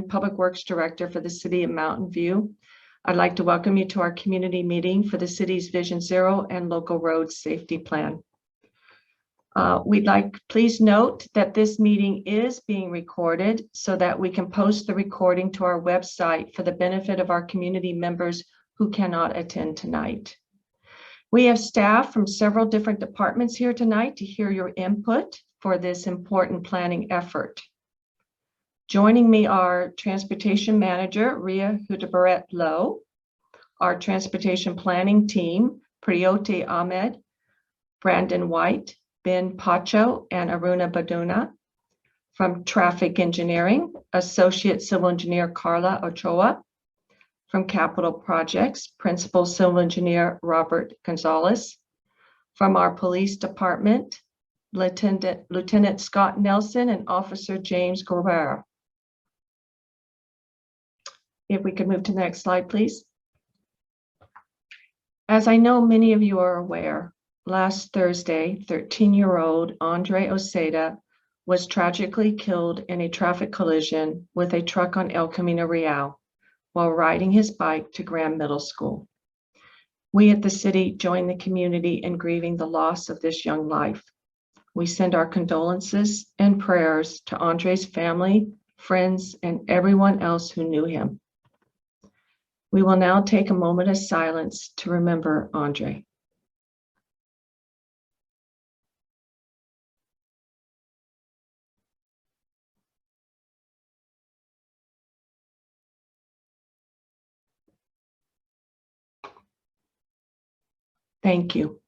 and Public Works Director for the City of Mountain View. I'd like to welcome you to our community meeting for the city's Vision Zero and Local Road Safety Plan. Please note that this meeting is being recorded so that we can post the recording to our website for the benefit of our community members who cannot attend tonight. We have staff from several different departments here tonight to hear your input for this important planning effort. Joining me are Transportation Manager Ria Hudabaret-Lowe, our Transportation Planning Team, Priyote Ahmed, Brandon White, Ben Pacho, and Aruna Baduna. From Traffic Engineering, Associate Civil Engineer Carla Ochoa. From Capital Projects, Principal Civil Engineer Robert Gonzalez. From our Police Department, Lieutenant Scott Nelson and Officer James Guerrero. If we could move to the next slide, please. As I know many of you are aware, last Thursday, 13-year-old Andre Oseda was tragically killed in a traffic collision with a truck on El Camino Real while riding his bike to Graham Middle School. We at the city join the community in grieving the loss of this young life. We send our condolences and prayers to Andre's family, friends, and everyone else who knew him. We will now take a moment of silence to remember Andre. Thank you.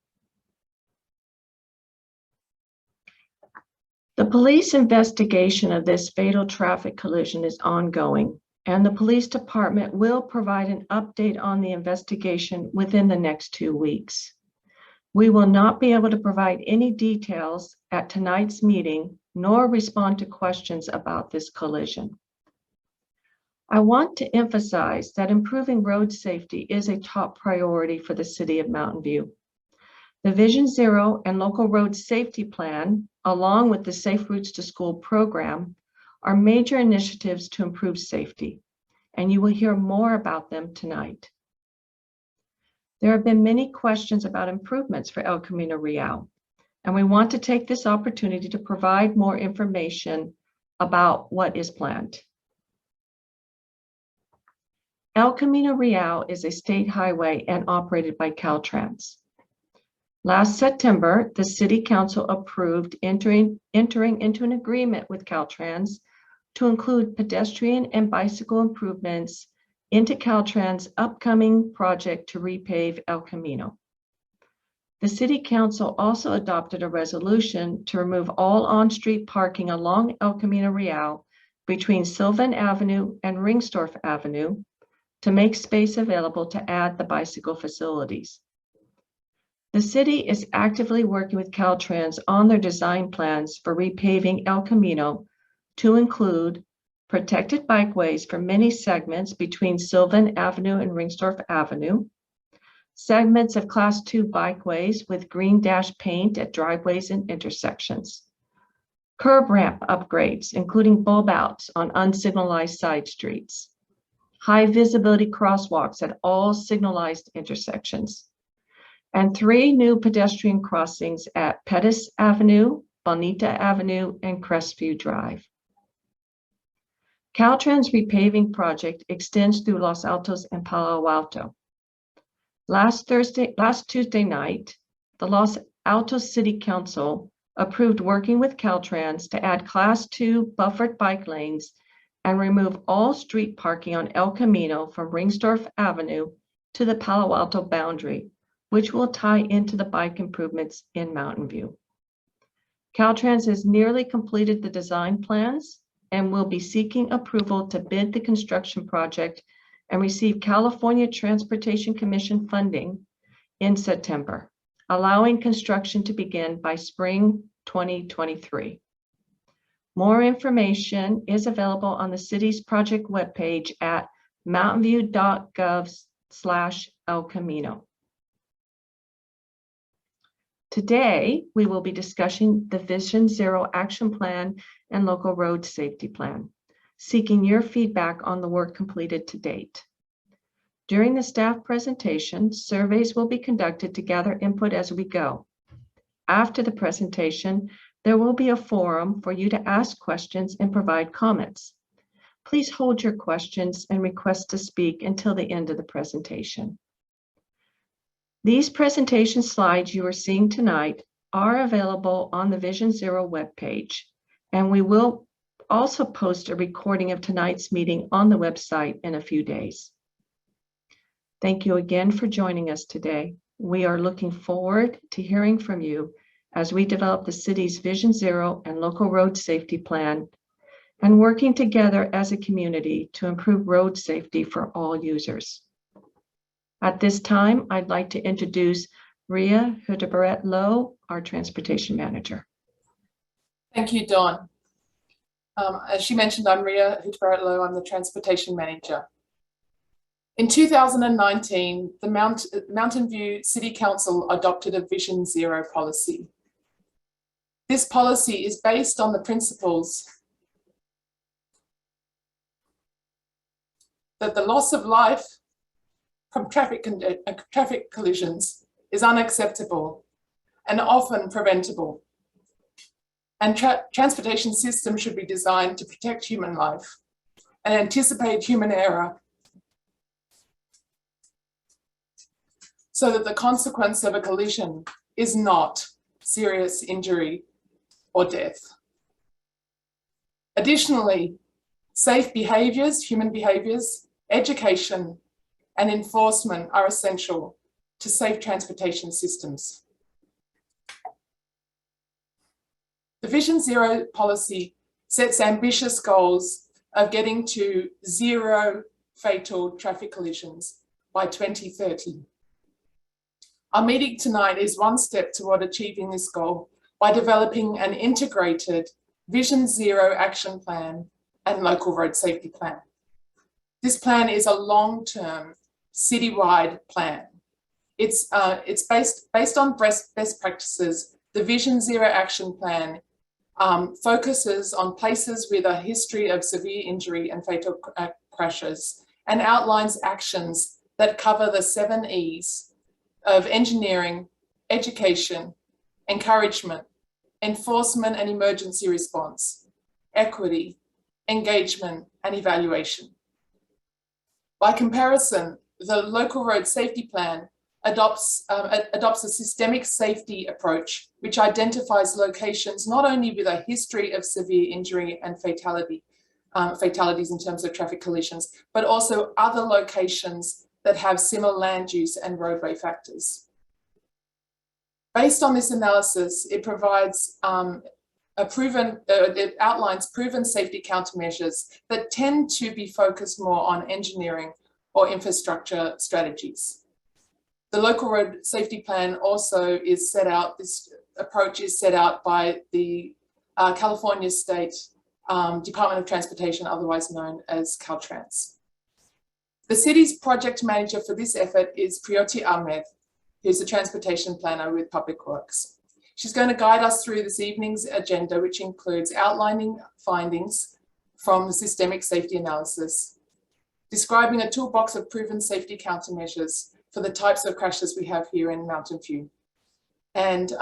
The police investigation of this fatal traffic collision is ongoing, and the police department will provide an update on the investigation within the next 2 weeks. We will not be able to provide any details at tonight's meeting, nor respond to questions about this collision. I want to emphasize that improving road safety is a top priority for the City of Mountain View. The Vision Zero and Local Road Safety Plan, along with the Safe Routes to School program, are major initiatives to improve safety, and you will hear more about them tonight. There have been many questions about improvements for El Camino Real, and we want to take this opportunity to provide more information about what is planned. El Camino Real is a state highway and operated by Caltrans. Last September, the City Council approved entering into an agreement with Caltrans to include pedestrian and bicycle improvements into Caltrans' upcoming project to repave El Camino. The City Council also adopted a resolution to remove all on-street parking along El Camino Real between Sylvan Avenue and Ringstorff Avenue to make space available to add the bicycle facilities. The city is actively working with Caltrans on their design plans for repaving El Camino to include protected bikeways for many segments between Sylvan Avenue and Ringstorff Avenue, segments of Class 2 bikeways with green dash paint at driveways and intersections, curb ramp upgrades, including bulb outs on unsignalized side streets, high visibility crosswalks at all signalized intersections, and 3 new pedestrian crossings at Pettis Avenue, Bonita Avenue, and Crestview Drive. Caltrans' repaving project extends through Los Altos and Palo Alto. Last Tuesday night, the Los Altos City Council approved working with Caltrans to add Class 2 buffered bike lanes and remove all street parking on El Camino from Ringstorff Avenue to the Palo Alto boundary, which will tie into the bike improvements in Mountain View. Caltrans has nearly completed the design plans and will be seeking approval to bid the construction project and receive California Transportation Commission funding in September, allowing construction to begin by spring 2023. More information is available on the city's project webpage at mountainview.gov/El Camino. Today, we will be discussing the Vision Zero Action Plan and Local Road Safety Plan. seeking your feedback on the work completed to date. During the staff presentation, surveys will be conducted to gather input as we go. After the presentation, there will be a forum for you to ask questions and provide comments. Please hold your questions and requests to speak until the end of the presentation. These presentation slides you are seeing tonight are available on the Vision Zero webpage, and we will also post a recording of tonight's meeting on the website in a few days. Thank you again for joining us today. We are looking forward to hearing from you as we develop the city's Vision Zero and local road safety plan and working together as a community to improve road safety for all users. At this time, I'd like to introduce Ria Hudebaret-Lowe, our transportation manager. Thank you, Dawn. As she mentioned, I'm Ria Hudebaret-Lowe. I'm the transportation manager. In 2019, the Mountain View City Council adopted a Vision Zero policy. This policy is based on the principles that the loss of life from traffic collisions is unacceptable and often preventable. And transportation systems should be designed to protect human life and anticipate human error so that the consequence of a collision is not serious injury or death. Additionally, safe behaviours, human behaviours, education, and enforcement are essential to safe transportation systems. The Vision Zero policy sets ambitious goals of getting to zero fatal traffic collisions by 2030. Our meeting tonight is one step toward achieving this goal by developing an integrated Vision Zero action plan and local road safety plan. This plan is a long-term citywide plan. It's based on best practices. The Vision Zero action plan focuses on places with a history of severe injury and fatal crashes and outlines actions that cover the 7 E's of engineering, education, encouragement, enforcement and emergency response, equity, engagement, and evaluation. By comparison, the local road safety plan adopts a systemic safety approach, which identifies locations not only with a history of severe injury and fatalities in terms of traffic collisions, but also other locations that have similar land use and roadway factors. Based on this analysis, it provides it outlines proven safety countermeasures that tend to be focused more on engineering or infrastructure strategies. The local road safety plan also is set out, this approach is set out by the California State Department of Transportation, otherwise known as Caltrans. The city's project manager for this effort is Priyoti Ahmed, who's a transportation planner with Public Works. She's going to guide us through this evening's agenda, which includes outlining findings from the systemic safety analysis, describing a toolbox of proven safety countermeasures for the types of crashes we have here in Mountain View, and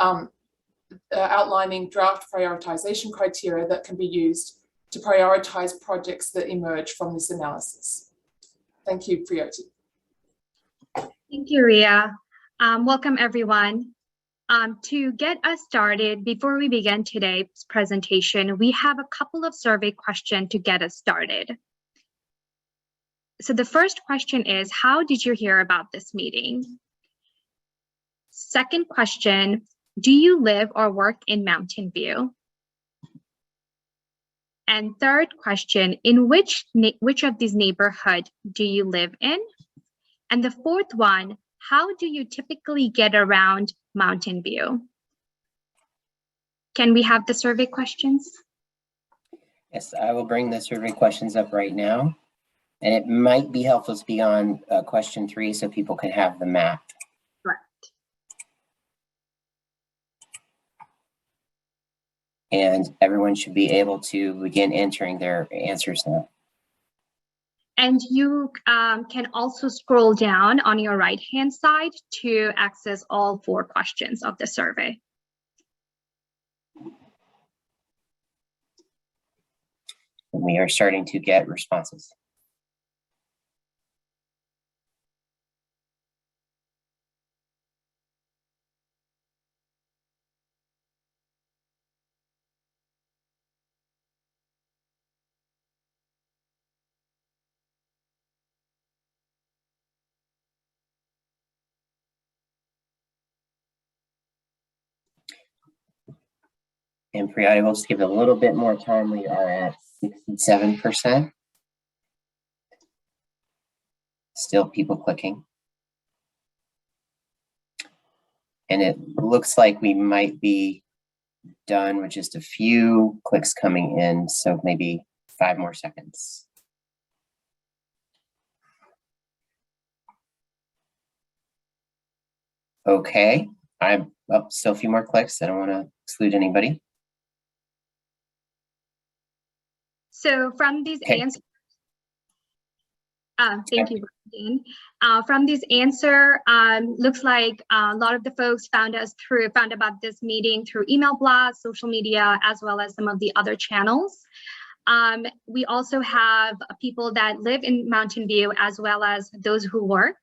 outlining draft prioritization criteria that can be used to prioritize projects that emerge from this analysis. Thank you, Priyoti. Thank you, Ria. Welcome, everyone. To get us started, before we begin today's presentation, we have a couple of survey questions to get us started. So the first question is, how did you hear about this meeting? Second question, do you live or work in Mountain View? And third question, in which of these neighborhoods do you live in? And the fourth one, how do you typically get around Mountain View? Can we have the survey questions? Yes, I will bring the survey questions up right now. And it might be helpful to be on question 3 so people can have the map. Correct. And everyone should be able to begin entering their answers now. And you can also scroll down on your right-hand side to access all 4 questions of the survey. And we are starting to get responses. And Priyati, we'll just give it a little bit more time. We are at 67%. Still people clicking. And it looks like we might be done with just a few clicks coming in. So maybe 5 more seconds. Okay, I'm up, still a few more clicks. I don't want to exclude anybody. So from these Okay. answers, thank you, Dean. From this answer, looks like a lot of the folks found about this meeting through email blasts, social media, as well as some of the other channels. We also have people that live in Mountain View, as well as those who work.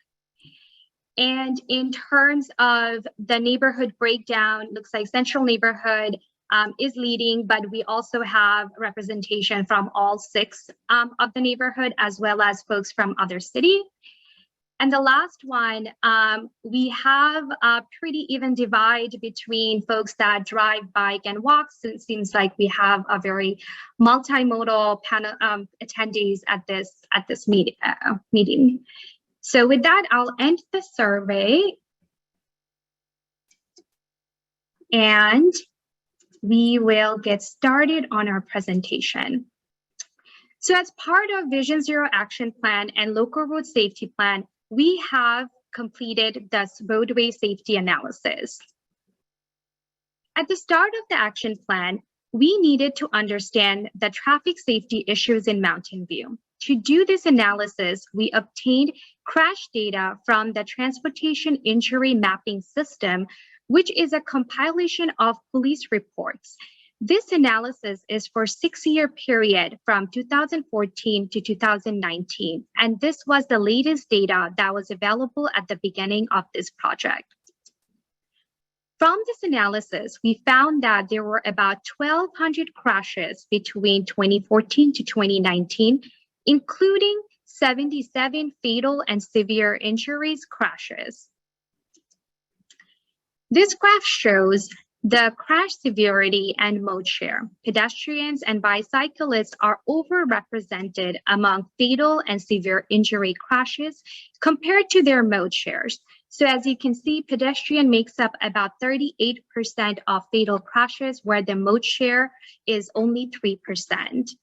And in terms of the neighborhood breakdown, looks like Central Neighborhood is leading, but we also have representation from all 6 of the neighborhood, as well as folks from other city. And the last one, we have a pretty even divide between folks that drive, bike, and walk. So it seems like we have a very multimodal panel attendees at this meeting. So with that, I'll end the survey. And we will get started on our presentation. So as part of Vision Zero Action Plan and Local Road Safety Plan, we have completed this roadway safety analysis. At the start of the action plan, we needed to understand the traffic safety issues in Mountain View. To do this analysis, we obtained crash data from the Transportation Injury Mapping System, which is a compilation of police reports. This analysis is for a 6-year period from 2014 to 2019, and this was the latest data that was available at the beginning of this project. From this analysis, we found that there were about 1,200 crashes between 2014 to 2019, including 77 fatal and severe injuries crashes. This graph shows the crash severity and mode share. Pedestrians and bicyclists are overrepresented among fatal and severe injury crashes compared to their mode shares. So as you can see, pedestrian makes up about 38% of fatal crashes, where the mode share is only 3%.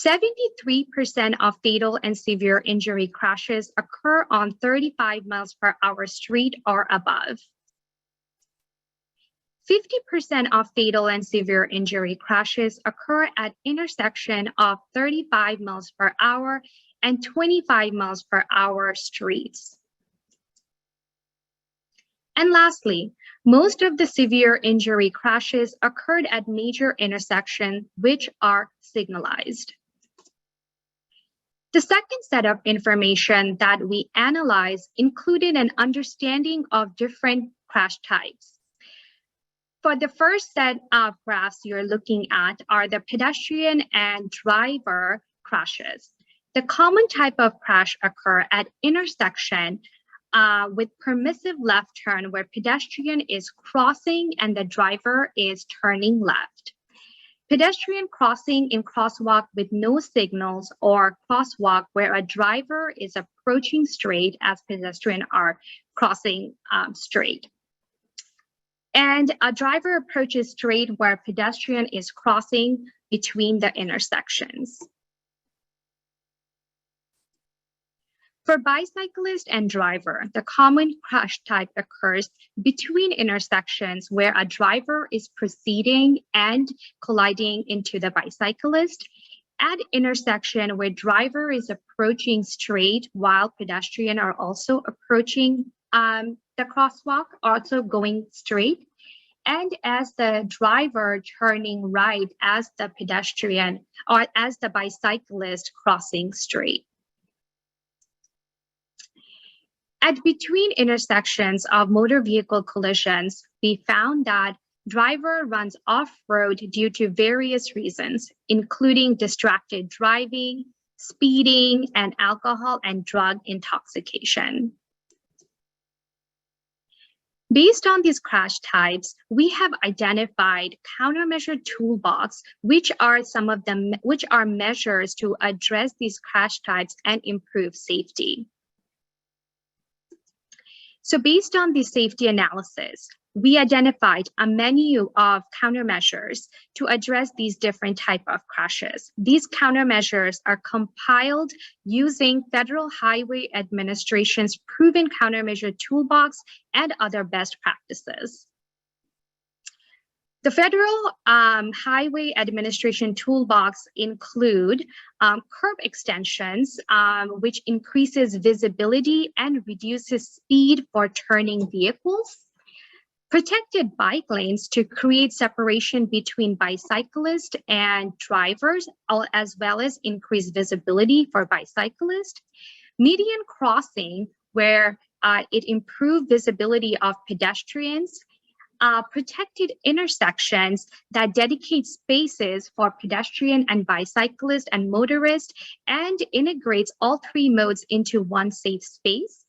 73% of fatal and severe injury crashes occur on 35 miles per hour street or above. 50% of fatal and severe injury crashes occur at intersection of 35 miles per hour and 25 miles per hour streets. And lastly, most of the severe injury crashes occurred at major intersections, which are signalized. The second set of information that we analyzed included an understanding of different crash types. For the first set of graphs you're looking at are the pedestrian and driver crashes. The common type of crash occur at intersection with permissive left turn, where pedestrian is crossing and the driver is turning left. Pedestrian crossing in crosswalk with no signals, or crosswalk where a driver is approaching straight as pedestrians are crossing straight. And a driver approaches straight where pedestrian is crossing between the intersections. For bicyclist and driver, the common crash type occurs between intersections where a driver is proceeding and colliding into the bicyclist, at intersection where driver is approaching straight while pedestrians are also approaching the crosswalk, also going straight, and as the driver turning right as the pedestrian or as the bicyclist crossing straight. At between intersections of motor vehicle collisions, we found that driver runs off-road due to various reasons, including distracted driving, speeding, and alcohol and drug intoxication. Based on these crash types, we have identified countermeasure toolbox, which are measures to address these crash types and improve safety. So based on the safety analysis, we identified a menu of countermeasures to address these different types of crashes. These countermeasures are compiled using Federal Highway Administration's proven countermeasure toolbox and other best practices. The Federal Highway Administration toolbox include curb extensions, which increases visibility and reduces speed for turning vehicles, protected bike lanes to create separation between bicyclists and drivers, as well as increase visibility for bicyclists, median crossing, where it improved visibility of pedestrians, protected intersections that dedicate spaces for pedestrian and bicyclist and motorist and integrates all three modes into one safe space,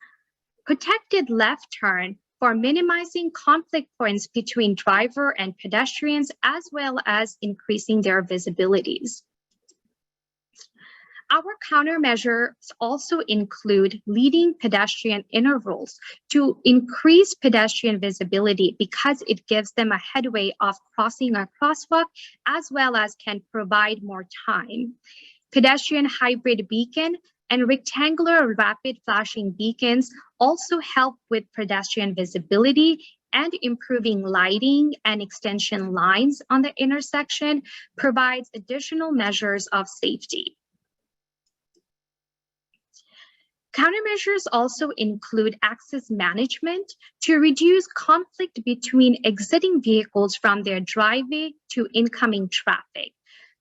protected left turn for minimizing conflict points between driver and pedestrians, as well as increasing their visibilities. Our countermeasures also include leading pedestrian intervals to increase pedestrian visibility because it gives them a headway of crossing a crosswalk, as well as can provide more time. Pedestrian hybrid beacon and rectangular rapid flashing beacons also help with pedestrian visibility, and improving lighting and extension lines on the intersection provides additional measures of safety. Countermeasures also include access management to reduce conflict between exiting vehicles from their driveway to incoming traffic.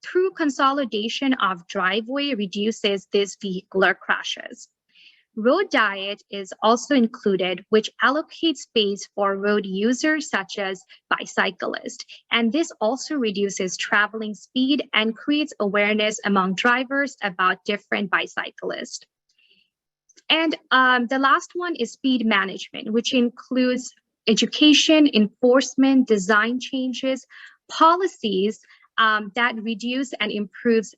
Through consolidation of driveway reduces these vehicular crashes. Road diet is also included, which allocates space for road users such as bicyclists. And this also reduces traveling speed and creates awareness among drivers about different bicyclists. And the last one is speed management, which includes education, enforcement, design changes, policies that reduce and improves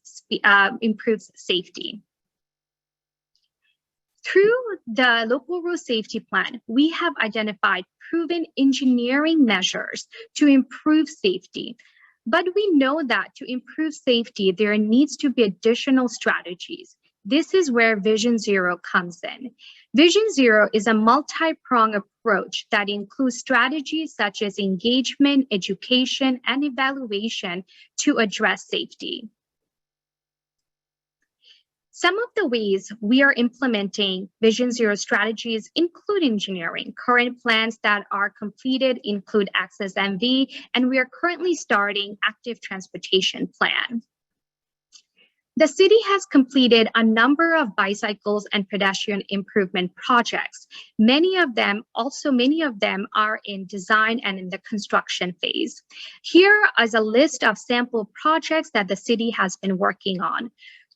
safety. Through the local road safety plan, we have identified proven engineering measures to improve safety. But we know that to improve safety, there needs to be additional strategies. This is where Vision Zero comes in. Vision Zero is a multi-pronged approach that includes strategies such as engagement, education, and evaluation to address safety. Some of the ways we are implementing Vision Zero strategies include engineering. Current plans that are completed include Access MV, and we are currently starting Active Transportation Plan. The city has completed a number of bicycles and pedestrian improvement projects. Many of them are in design and in the construction phase. Here is a list of sample projects that the city has been working on.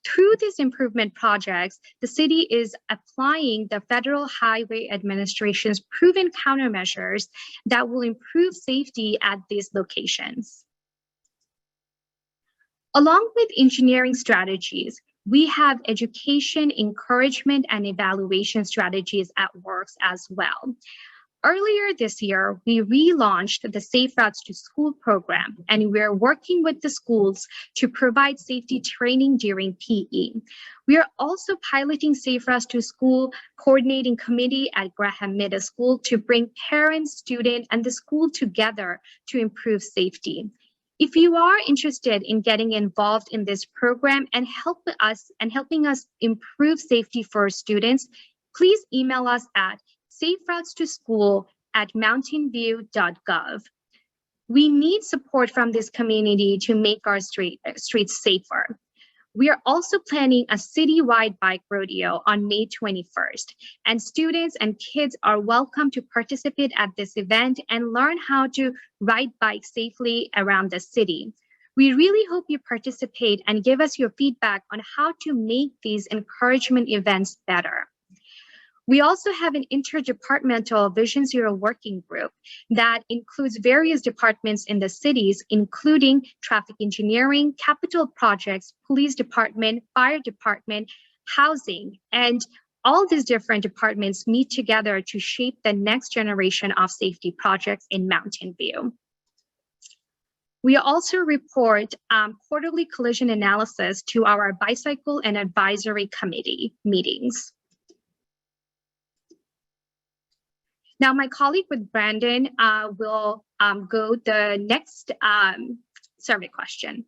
Through these improvement projects, the city is applying the Federal Highway Administration's proven countermeasures that will improve safety at these locations. Along with engineering strategies, we have education, encouragement, and evaluation strategies at work as well. Earlier this year, we relaunched the Safe Routes to School program, and we're working with the schools to provide safety training during PE. We are also piloting Safe Routes to School coordinating committee at Graham Middle School to bring parents, students, and the school together to improve safety. If you are interested in getting involved in this program and helping us improve safety for students, please email us at saferoutestoschool@mountainview.gov. We need support from this community to make our streets safer. We are also planning a citywide bike rodeo on May 21st, and students and kids are welcome to participate at this event and learn how to ride bikes safely around the city. We really hope you participate and give us your feedback on how to make these encouragement events better. We also have an interdepartmental Vision Zero working group that includes various departments in the cities, including traffic engineering, capital projects, police department, fire department, housing, and all these different departments meet together to shape the next generation of safety projects in Mountain View. We also report quarterly collision analysis to our bicycle and advisory committee meetings. Now, my colleague with Brandon will go the next survey question.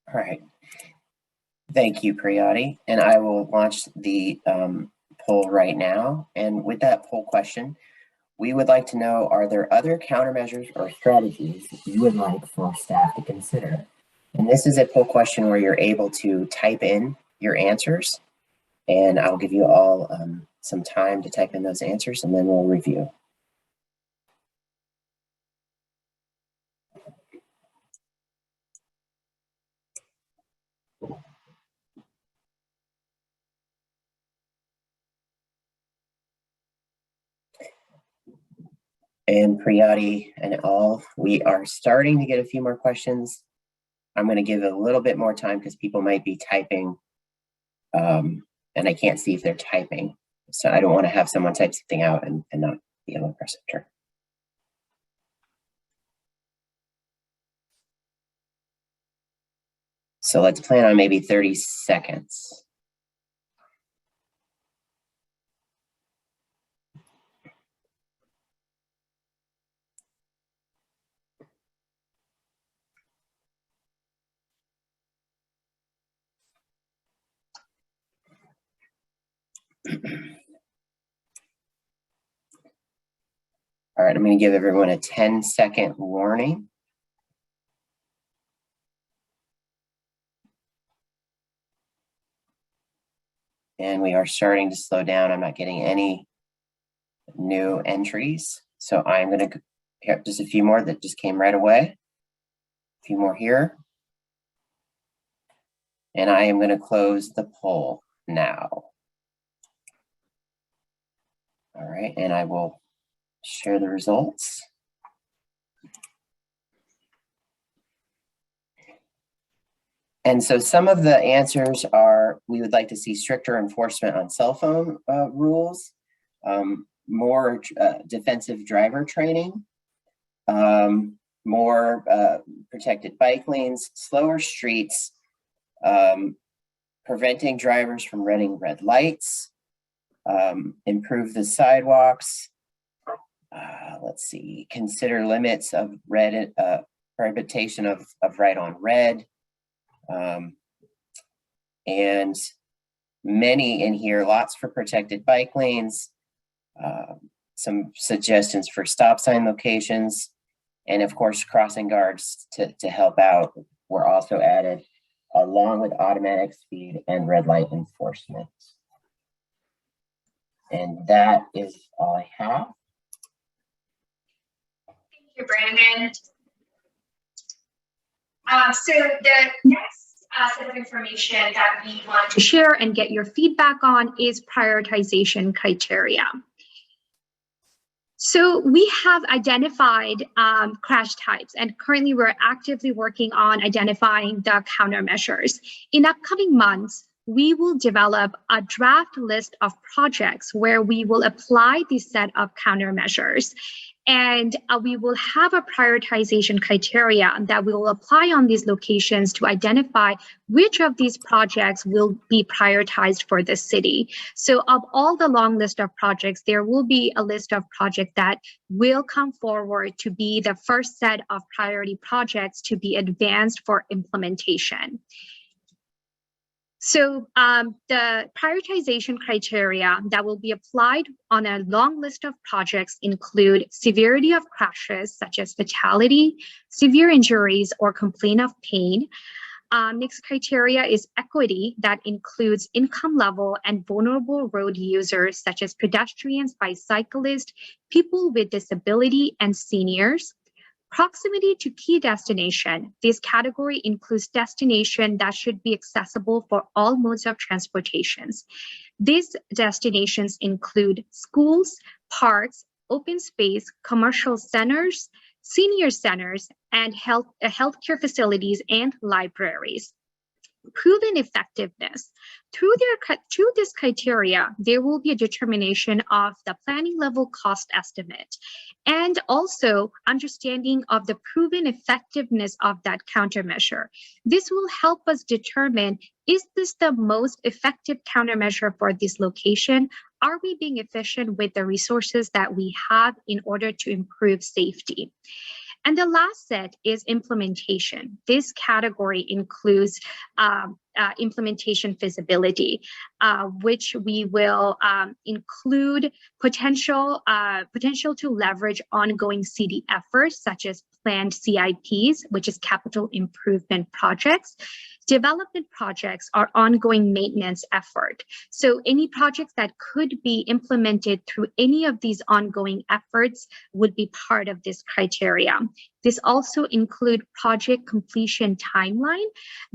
All right. Thank you, Priyati. And I will launch the poll right now. And with that poll question, we would like to know, are there other countermeasures or strategies that you would like for staff to consider? And this is a poll question where you're able to type in your answers, and I'll give you all some time to type in those answers, and then we'll review. And Priyati and all, we are starting to get a few more questions. I'm going to give a little bit more time because people might be typing, and I can't see if they're typing. So I don't want to have someone type something out and not be able to press enter. So let's plan on maybe 30 seconds. All right, I'm going to give everyone a 10-second warning. And we are starting to slow down. I'm not getting any new entries. So I'm going to have just a few more that just came right away. A few more here. And I am going to close the poll now. All right, and I will share the results. And so some of the answers are, we would like to see stricter enforcement on cell phone rules, more defensive driver training, more protected bike lanes, slower streets, preventing drivers from running red lights, improve the sidewalks. Let's see, consider limits of prohibition of right on red. And many in here, lots for protected bike lanes, some suggestions for stop sign locations, and of course, crossing guards to help out were also added, along with automatic speed and red light enforcement. And that is all I have. Thank you, Brandon. So the next set of information that we want to share and get your feedback on is prioritization criteria. So we have identified crash types, and currently we're actively working on identifying the countermeasures. In upcoming months, we will develop a draft list of projects where we will apply this set of countermeasures. And we will have a prioritization criteria that we will apply on these locations to identify which of these projects will be prioritized for the city. So of all the long list of projects, there will be a list of projects that will come forward to be the first set of priority projects to be advanced for implementation. So the prioritization criteria that will be applied on a long list of projects include severity of crashes, such as fatality, severe injuries, or complaint of pain. Next criteria is equity, that includes income level and vulnerable road users, such as pedestrians, bicyclists, people with disability, and seniors. Proximity to key destination. This category includes destination that should be accessible for all modes of transportations. These destinations include schools, parks, open space, commercial centers, senior centers, and healthcare facilities and libraries. Proven effectiveness. Through this criteria, there will be a determination of the planning level cost estimate and also understanding of the proven effectiveness of that countermeasure. This will help us determine, is this the most effective countermeasure for this location? Are we being efficient with the resources that we have in order to improve safety? And the last set is implementation. This category includes implementation feasibility, which we will include potential to leverage ongoing city efforts, such as planned CIPs, which is capital improvement projects, development projects, or ongoing maintenance effort. So any projects that could be implemented through any of these ongoing efforts would be part of this criteria. This also include project completion timeline,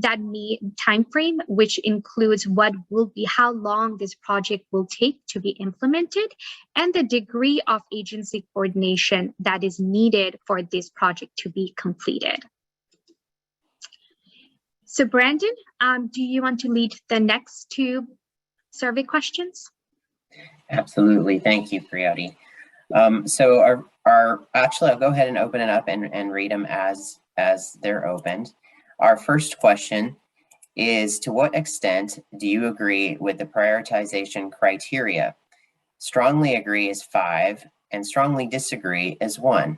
timeframe, which includes how long this project will take to be implemented, and the degree of agency coordination that is needed for this project to be completed. So Brandon, do you want to lead the next two survey questions? Absolutely, thank you, Priyati. So actually, I'll go ahead and open it up and read them as they're opened. Our first question is, to what extent do you agree with the prioritization criteria? Strongly agree is 5, and strongly disagree is 1.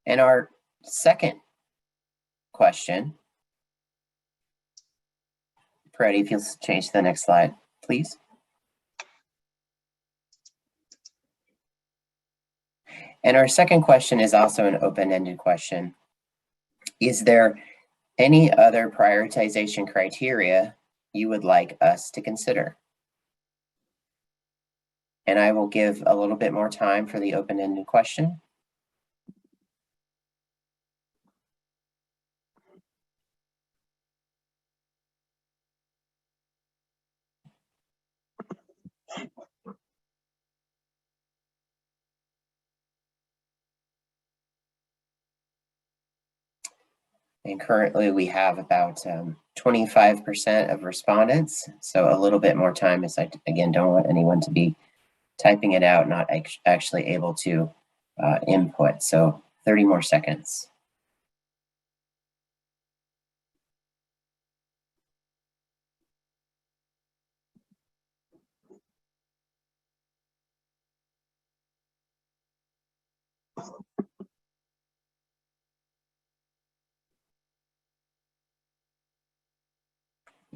And our second question, Priyati, if you'll change to the next slide, please. And our second question is also an open-ended question. Is there any other prioritization criteria you would like us to consider? And I will give a little bit more time for the open-ended question. And currently we have about 25% of respondents. So a little bit more time, as I, again, don't want anyone to be typing it out, not actually able to input. So 30 more seconds.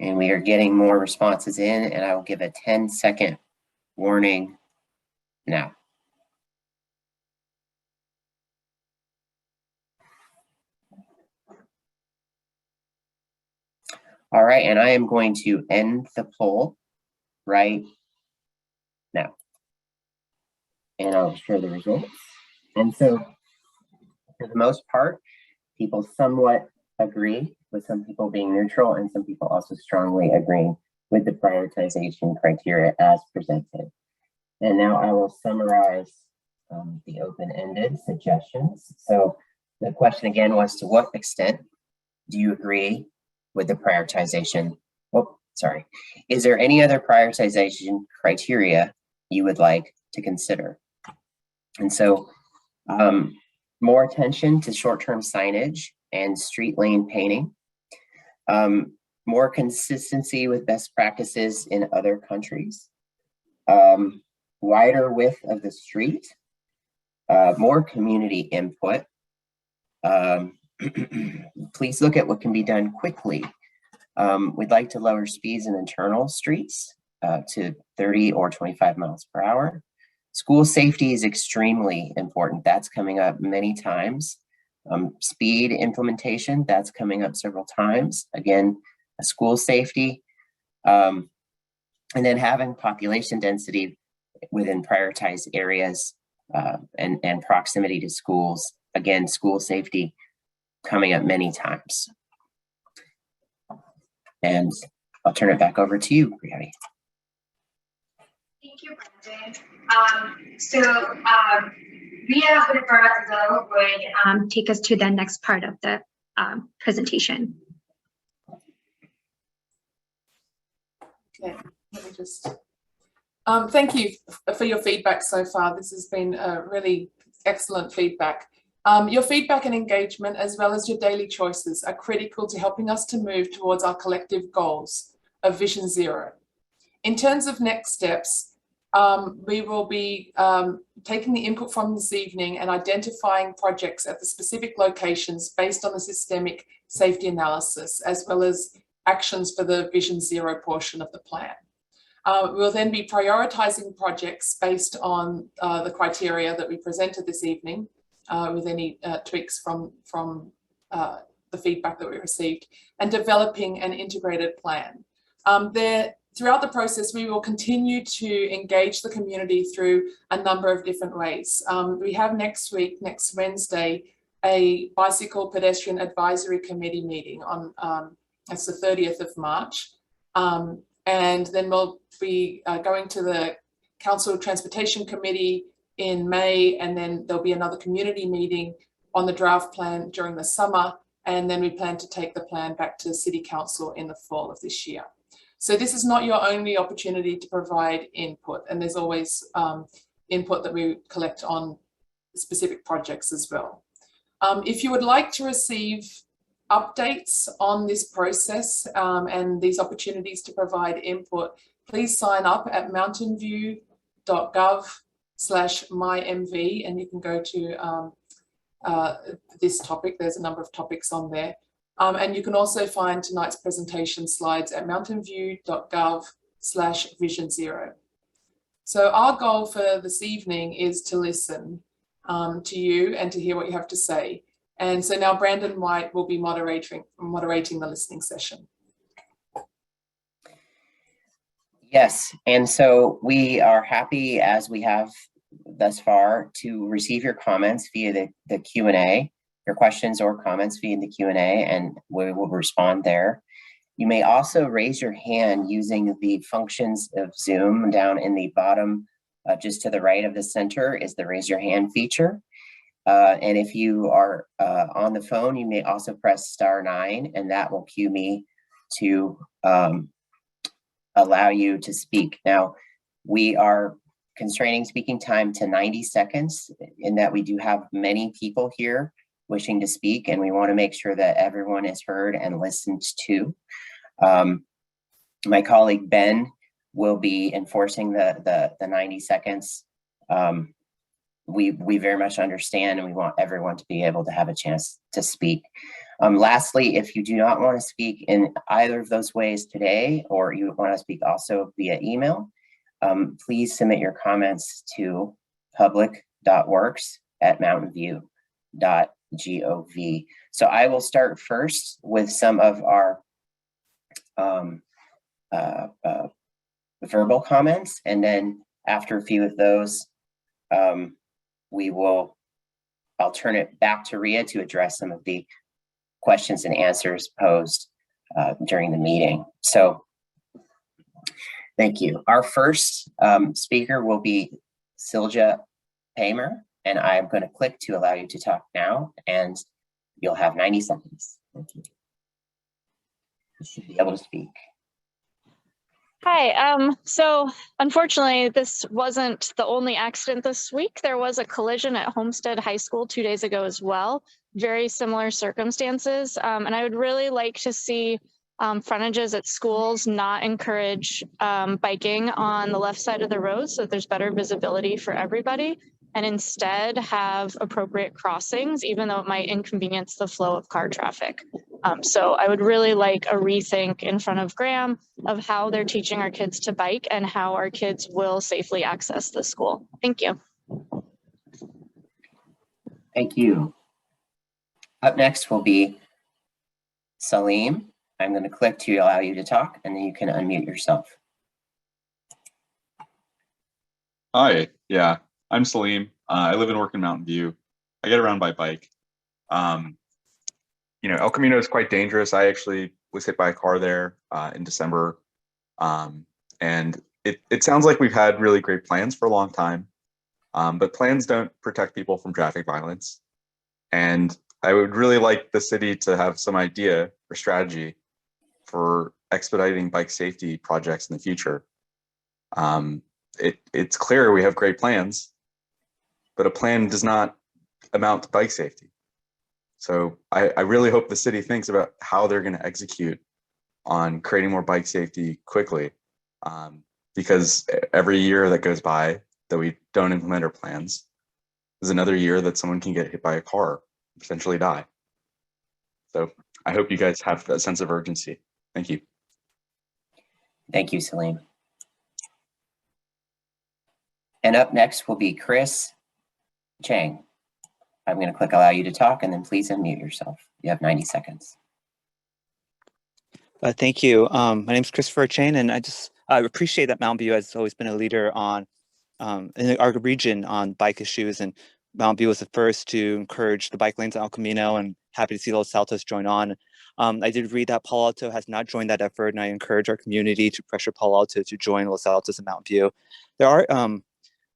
And we are getting more responses in, and I will give a 10-second warning now. All right, and I am going to end the poll right now. And I'll share the results. And so, for the most part, people somewhat agree, with some people being neutral and some people also strongly agreeing with the prioritization criteria as presented. And now I will summarize the open-ended suggestions. So the question again was, to what extent do you agree with the prioritization? What sorry. Is there any other prioritization criteria you would like to consider? And so more attention to short-term signage and street lane painting, more consistency with best practices in other countries, wider width of the street, more community input. Please look at what can be done quickly. We'd like to lower speeds in internal streets to 30 or 25 miles per hour. School safety is extremely important. That's coming up many times. Speed implementation, that's coming up several times. Again, school safety. And then having population density within prioritized areas and proximity to schools. Again, school safety coming up many times. And I'll turn it back over to you, Priyati. Thank you, Brandon. Ria Roberto would take us to the next part of the presentation. Okay, let me just, thank you for your feedback so far. This has been really excellent feedback. Your feedback and engagement, as well as your daily choices, are critical to helping us to move towards our collective goals of Vision Zero. In terms of next steps, we will be taking the input from this evening and identifying projects at the specific locations based on the systemic safety analysis, as well as actions for the Vision Zero portion of the plan. We'll then be prioritizing projects based on the criteria that we presented this evening, with any tweaks from the feedback that we received, and developing an integrated plan. Throughout the process, we will continue to engage the community through a number of different ways. We have next week, next Wednesday, a Bicycle Pedestrian Advisory Committee meeting on, it's the 30th of March. And then we'll be going to the Council Transportation Committee in May, and then there'll be another community meeting on the draft plan during the summer, and then we plan to take the plan back to City Council in the fall of this year. So this is not your only opportunity to provide input, and there's always input that we collect on specific projects as well. If you would like to receive updates on this process and these opportunities to provide input, please sign up at mountainview.gov/mymv, and you can go to this topic. There's a number of topics on there. And you can also find tonight's presentation slides at mountainview.gov/Vision Zero. So our goal for this evening is to listen to you and to hear what you have to say. And so now Brandon White will be moderating the listening session. Yes, and so we are happy, as we have thus far, to receive your comments via the Q&A, your questions or comments via the Q&A, and we will respond there. You may also raise your hand using the functions of Zoom. Down in the bottom, just to the right of the center, is the raise your hand feature. And if you are on the phone, you may also press *9, and that will cue me to allow you to speak. Now, we are constraining speaking time to 90 seconds in that we do have many people here wishing to speak, and we want to make sure that everyone is heard and listened to. My colleague Ben will be enforcing the 90 seconds. We very much understand, and we want everyone to be able to have a chance to speak. Lastly, if you do not want to speak in either of those ways today, or you want to speak also via email, please submit your comments to public.works@mountainview.gov. So I will start first with some of our verbal comments, and then after a few of those, I'll turn it back to Ria to address some of the questions and answers posed during the meeting. So thank you. Our first speaker will be Silja Paymer, and I'm going to click to allow you to talk now, and you'll have 90 seconds. Thank you. You should be able to speak. Hi. So unfortunately, this wasn't the only accident this week. There was a collision at Homestead High School 2 days ago as well. Very similar circumstances. And I would really like to see frontages at schools not encourage biking on the left side of the road so that there's better visibility for everybody, and instead have appropriate crossings, even though it might inconvenience the flow of car traffic. So I would really like a rethink in front of Graham of how they're teaching our kids to bike and how our kids will safely access the school. Thank you. Thank you. Up next will be Salim. I'm going to click to allow you to talk, and then you can unmute yourself. Hi, yeah, I'm Salim. I live and work in Mountain View. I get around by bike. El Camino is quite dangerous. I actually was hit by a car there in December. And it sounds like we've had really great plans for a long time, but plans don't protect people from traffic violence. And I would really like the city to have some idea or strategy for expediting bike safety projects in the future. It's clear we have great plans, but a plan does not amount to bike safety. So I really hope the city thinks about how they're going to execute on creating more bike safety quickly, because every year that goes by that we don't implement our plans is another year that someone can get hit by a car, potentially die. So I hope you guys have that sense of urgency. Thank you. Thank you, Salim. And up next will be Chris Chang. I'm going to click allow you to talk, and then please unmute yourself. You have 90 seconds. Thank you. My name is Christopher Chang, and I appreciate that Mountain View has always been a leader on in our region on bike issues, and Mountain View was the first to encourage the bike lanes at El Camino, and happy to see Los Altos join on. I did read that Palo Alto has not joined that effort, and I encourage our community to pressure Palo Alto to join Los Altos and Mountain View. There are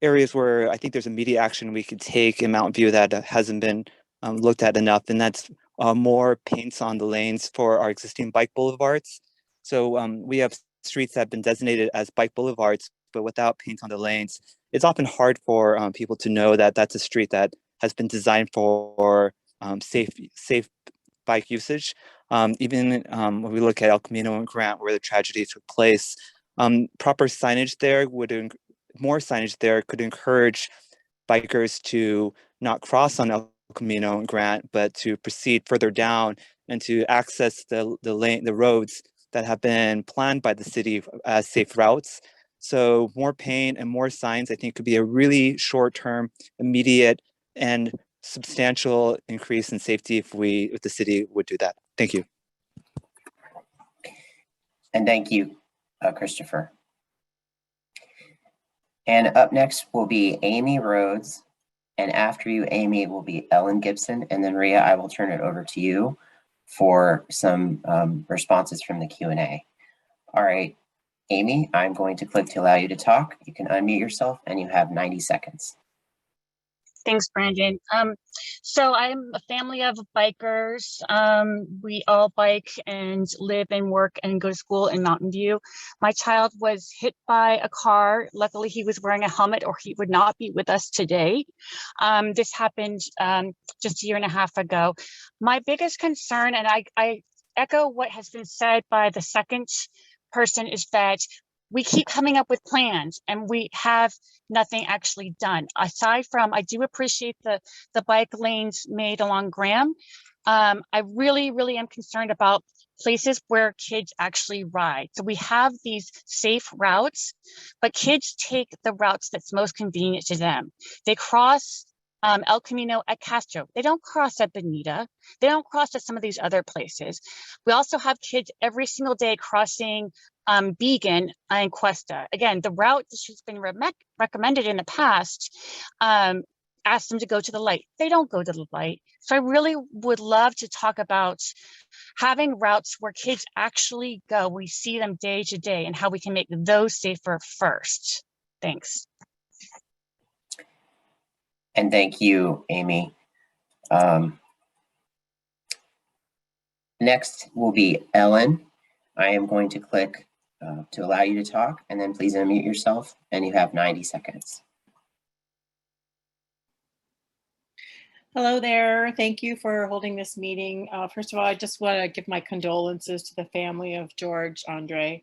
areas where I think there's immediate action we could take in Mountain View that hasn't been looked at enough, and that's more paints on the lanes for our existing bike boulevards. So we have streets that have been designated as bike boulevards, but without paint on the lanes. It's often hard for people to know that that's a street that has been designed for safe bike usage. Even when we look at El Camino and Grant, where the tragedy took place, proper signage there more signage there could encourage bikers to not cross on El Camino and Grant, but to proceed further down and to access the roads that have been planned by the city as safe routes. So more paint and more signs, I think, could be a really short-term, immediate, and substantial increase in safety if the city would do that. Thank you. And thank you, Christopher. And up next will be Amy Rhodes. And after you, Amy, will be Ellen Gibson. And then Rhea, I will turn it over to you for some responses from the Q&A. All right, Amy, I'm going to click to allow you to talk. You can unmute yourself and you have 90 seconds. Thanks, Brandon. So I'm a family of bikers. We all bike and live and work and go to school in Mountain View. My child was hit by a car. Luckily, he was wearing a helmet or he would not be with us today. This happened just a year and a half ago. My biggest concern, and I echo what has been said by the second person, is that we keep coming up with plans and we have nothing actually done. Aside from, I do appreciate the bike lanes made along Graham. I really, really am concerned about places where kids actually ride. So we have these safe routes, but kids take the routes that's most convenient to them. They cross El Camino at Castro. They don't cross at Bonita. They don't cross at some of these other places. We also have kids every single day crossing Beacon and Cuesta. Again, the route that's been recommended in the past asked them to go to the light. They don't go to the light. So I really would love to talk about having routes where kids actually go. We see them day to day and how we can make those safer first. Thanks. And thank you, Amy. Next will be Ellen. I am going to click to allow you to talk, and then please unmute yourself, and you have 90 seconds. Hello there. Thank you for holding this meeting. First of all, I just want to give my condolences to the family of George Andre.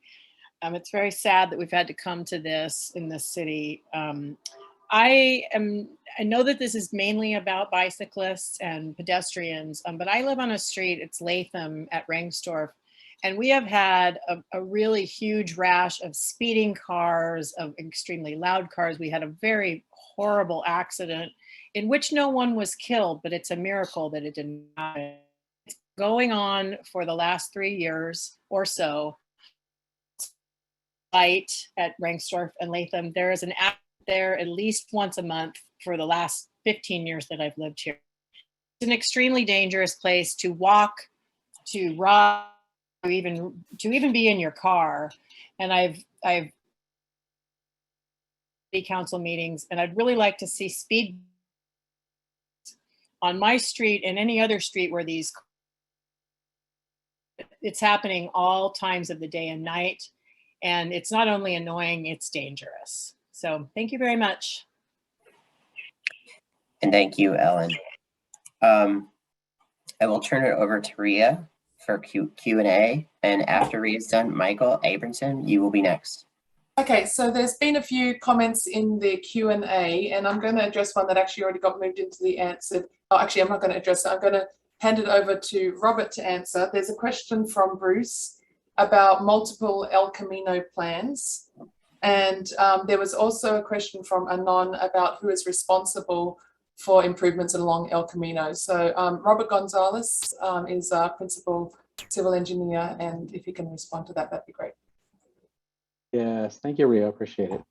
It's very sad that we've had to come to this in this city. I know that this is mainly about bicyclists and pedestrians, but I live on a street, it's Latham at Rengstorff, and we have had a really huge rash of speeding cars, of extremely loud cars. We had a very horrible accident in which no one was killed, but it's a miracle that it didn't happen. It's going on for the last 3 years or so. Light at Rengstorff and Latham, there is an accident there at least once a month for the last 15 years that I've lived here. It's an extremely dangerous place to walk, to ride, to even be in your car. And I've council meetings, and I'd really like to see speed on my street and any other street where it's happening all times of the day and night. And it's not only annoying, it's dangerous. So thank you very much. And thank you, Ellen. I will turn it over to Ria for Q&A. And after Ria's done, Michael Abramson, you will be next. Okay, so there's been a few comments in the Q&A, and I'm going to address one that actually already got moved into the answered. Oh, actually, I'm not going to address it. I'm going to hand it over to Robert to answer. There's a question from Bruce about multiple El Camino plans. And there was also a question from Anon about who is responsible for improvements along El Camino. So Robert Gonzalez is our principal civil engineer, and if you can respond to that, that'd be great. Yes, thank you, Ria. I appreciate it.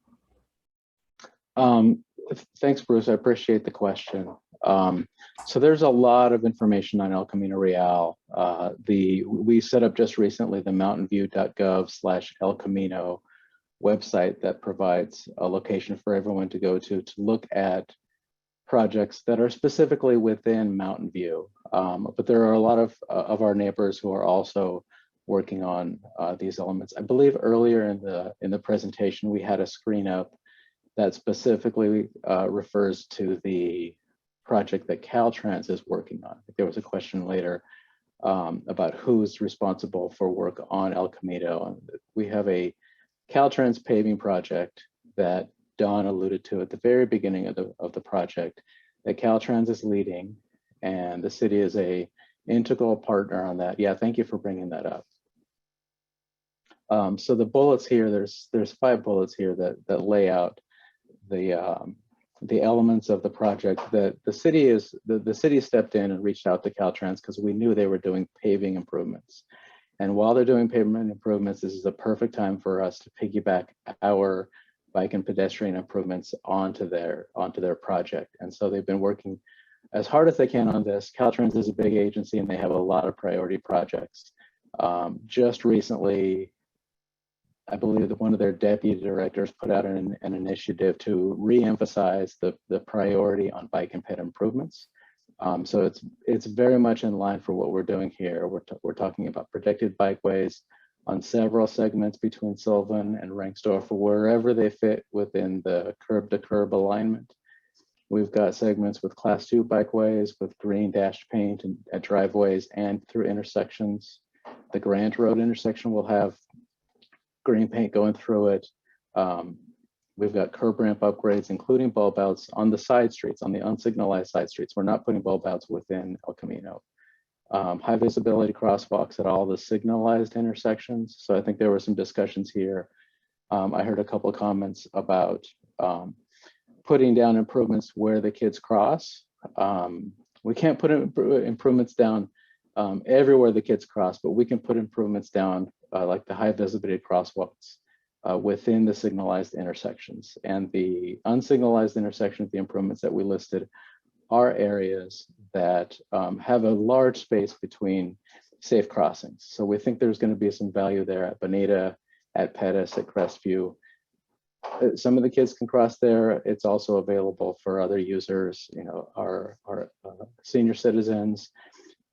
Thanks, Bruce. I appreciate the question. So there's a lot of information on El Camino Real. We set up just recently the mountainview.gov/El Camino website that provides a location for everyone to go to look at projects that are specifically within Mountain View. But there are a lot of our neighbors who are also working on these elements. I believe earlier in the presentation, we had a screen up that specifically refers to the project that Caltrans is working on. I think there was a question later about who's responsible for work on El Camino. And we have a Caltrans paving project that Don alluded to at the very beginning of the project that Caltrans is leading, and the city is a integral partner on that. Yeah, thank you for bringing that up. So the bullets here, there's 5 bullets here that lay out the elements of the project that the city stepped in and reached out to Caltrans because we knew they were doing paving improvements. And while they're doing pavement improvements, this is a perfect time for us to piggyback our bike and pedestrian improvements onto their project. And so they've been working as hard as they can on this. Caltrans is a big agency and they have a lot of priority projects. Just recently, I believe that one of their deputy directors put out an initiative to re-emphasize the priority on bike and ped improvements. So it's very much in line for what we're doing here. We're talking about protected bikeways on several segments between Sylvan and Rengstorff, wherever they fit within the curb-to-curb alignment. We've got segments with class 2 bikeways with green dashed paint and at driveways and through intersections. The Grant Road intersection will have green paint going through it. We've got curb ramp upgrades, including bulb outs on the side streets, on the unsignalized side streets. We're not putting bulb outs within El Camino. High visibility crosswalks at all the signalized intersections. So I think there were some discussions here. I heard a couple of comments about putting down improvements where the kids cross. We can't put improvements down everywhere the kids cross, but we can put improvements down like the high visibility crosswalks within the signalized intersections. And the unsignalized intersections, the improvements that we listed, are areas that have a large space between safe crossings. So we think there's going to be some value there at Bonita, at Pettis, at Crestview. Some of the kids can cross there. It's also available for other users, you know, our senior citizens.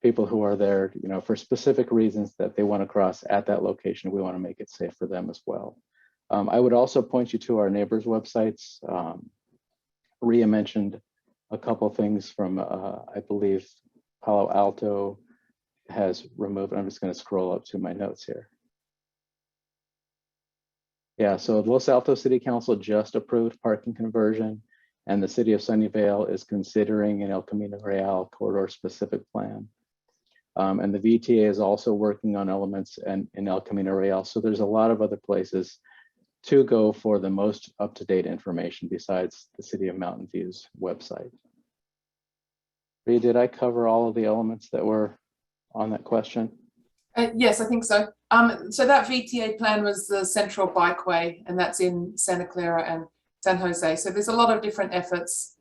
people who are there, for specific reasons that they want to cross at that location. We want to make it safe for them as well. I would also point you to our neighbors' websites. Ria mentioned a couple things from, I believe, Palo Alto has removed. I'm just going to scroll up to my notes here. Yeah, so Los Altos City Council just approved parking conversion, and the city of Sunnyvale is considering an El Camino Real corridor specific plan. And the VTA is also working on elements in El Camino Real. So there's a lot of other places to go for the most up-to-date information besides the City of Mountain View's website. Ria, did I cover all of the elements that were on that question? Yes, I think so. So that VTA plan was the Central Bikeway, and that's in Santa Clara and San Jose. So there's a lot of different efforts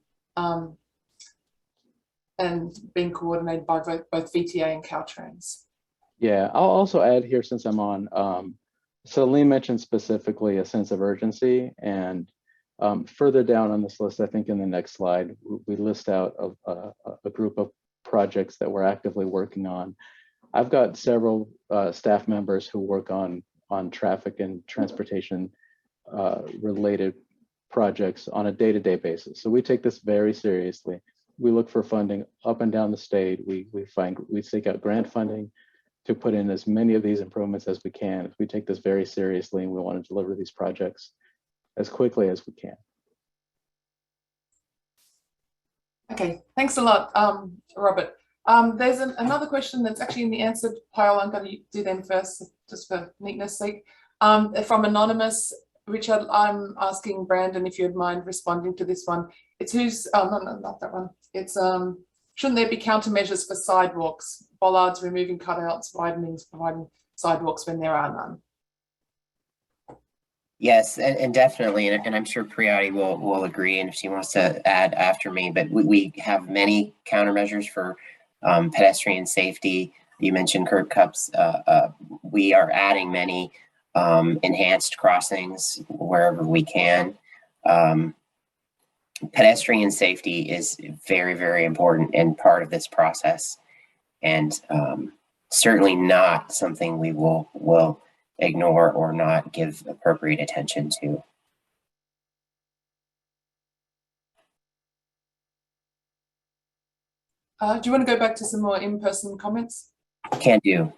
and being coordinated by both VTA and Caltrans. Yeah, I'll also add here, since I'm on, so Lee mentioned specifically a sense of urgency, and further down on this list, I think in the next slide, we list out a group of projects that we're actively working on. I've got several staff members who work on traffic and transportation related projects on a day-to-day basis. So we take this very seriously. We look for funding up and down the state. We seek out grant funding to put in as many of these improvements as we can. We take this very seriously, and we want to deliver these projects as quickly as we can. Okay, thanks a lot, Robert. There's another question that's actually in the answered pile. I'm going to do them first, just for neatness sake. From Anonymous, Richard, I'm asking Brandon if you'd mind responding to this one. It's who's, no, not that one. It's, shouldn't there be countermeasures for sidewalks, bollards, removing cutouts, widenings, providing sidewalks when there are none? Yes, and definitely, and I'm sure Priyati will agree, and if she wants to add after me, but we have many countermeasures for pedestrian safety. You mentioned curb cuts. We are adding many enhanced crossings wherever we can. Pedestrian safety is very, very important and part of this process, and certainly not something we will ignore or not give appropriate attention to. Do you want to go back to some more in-person comments? Can do.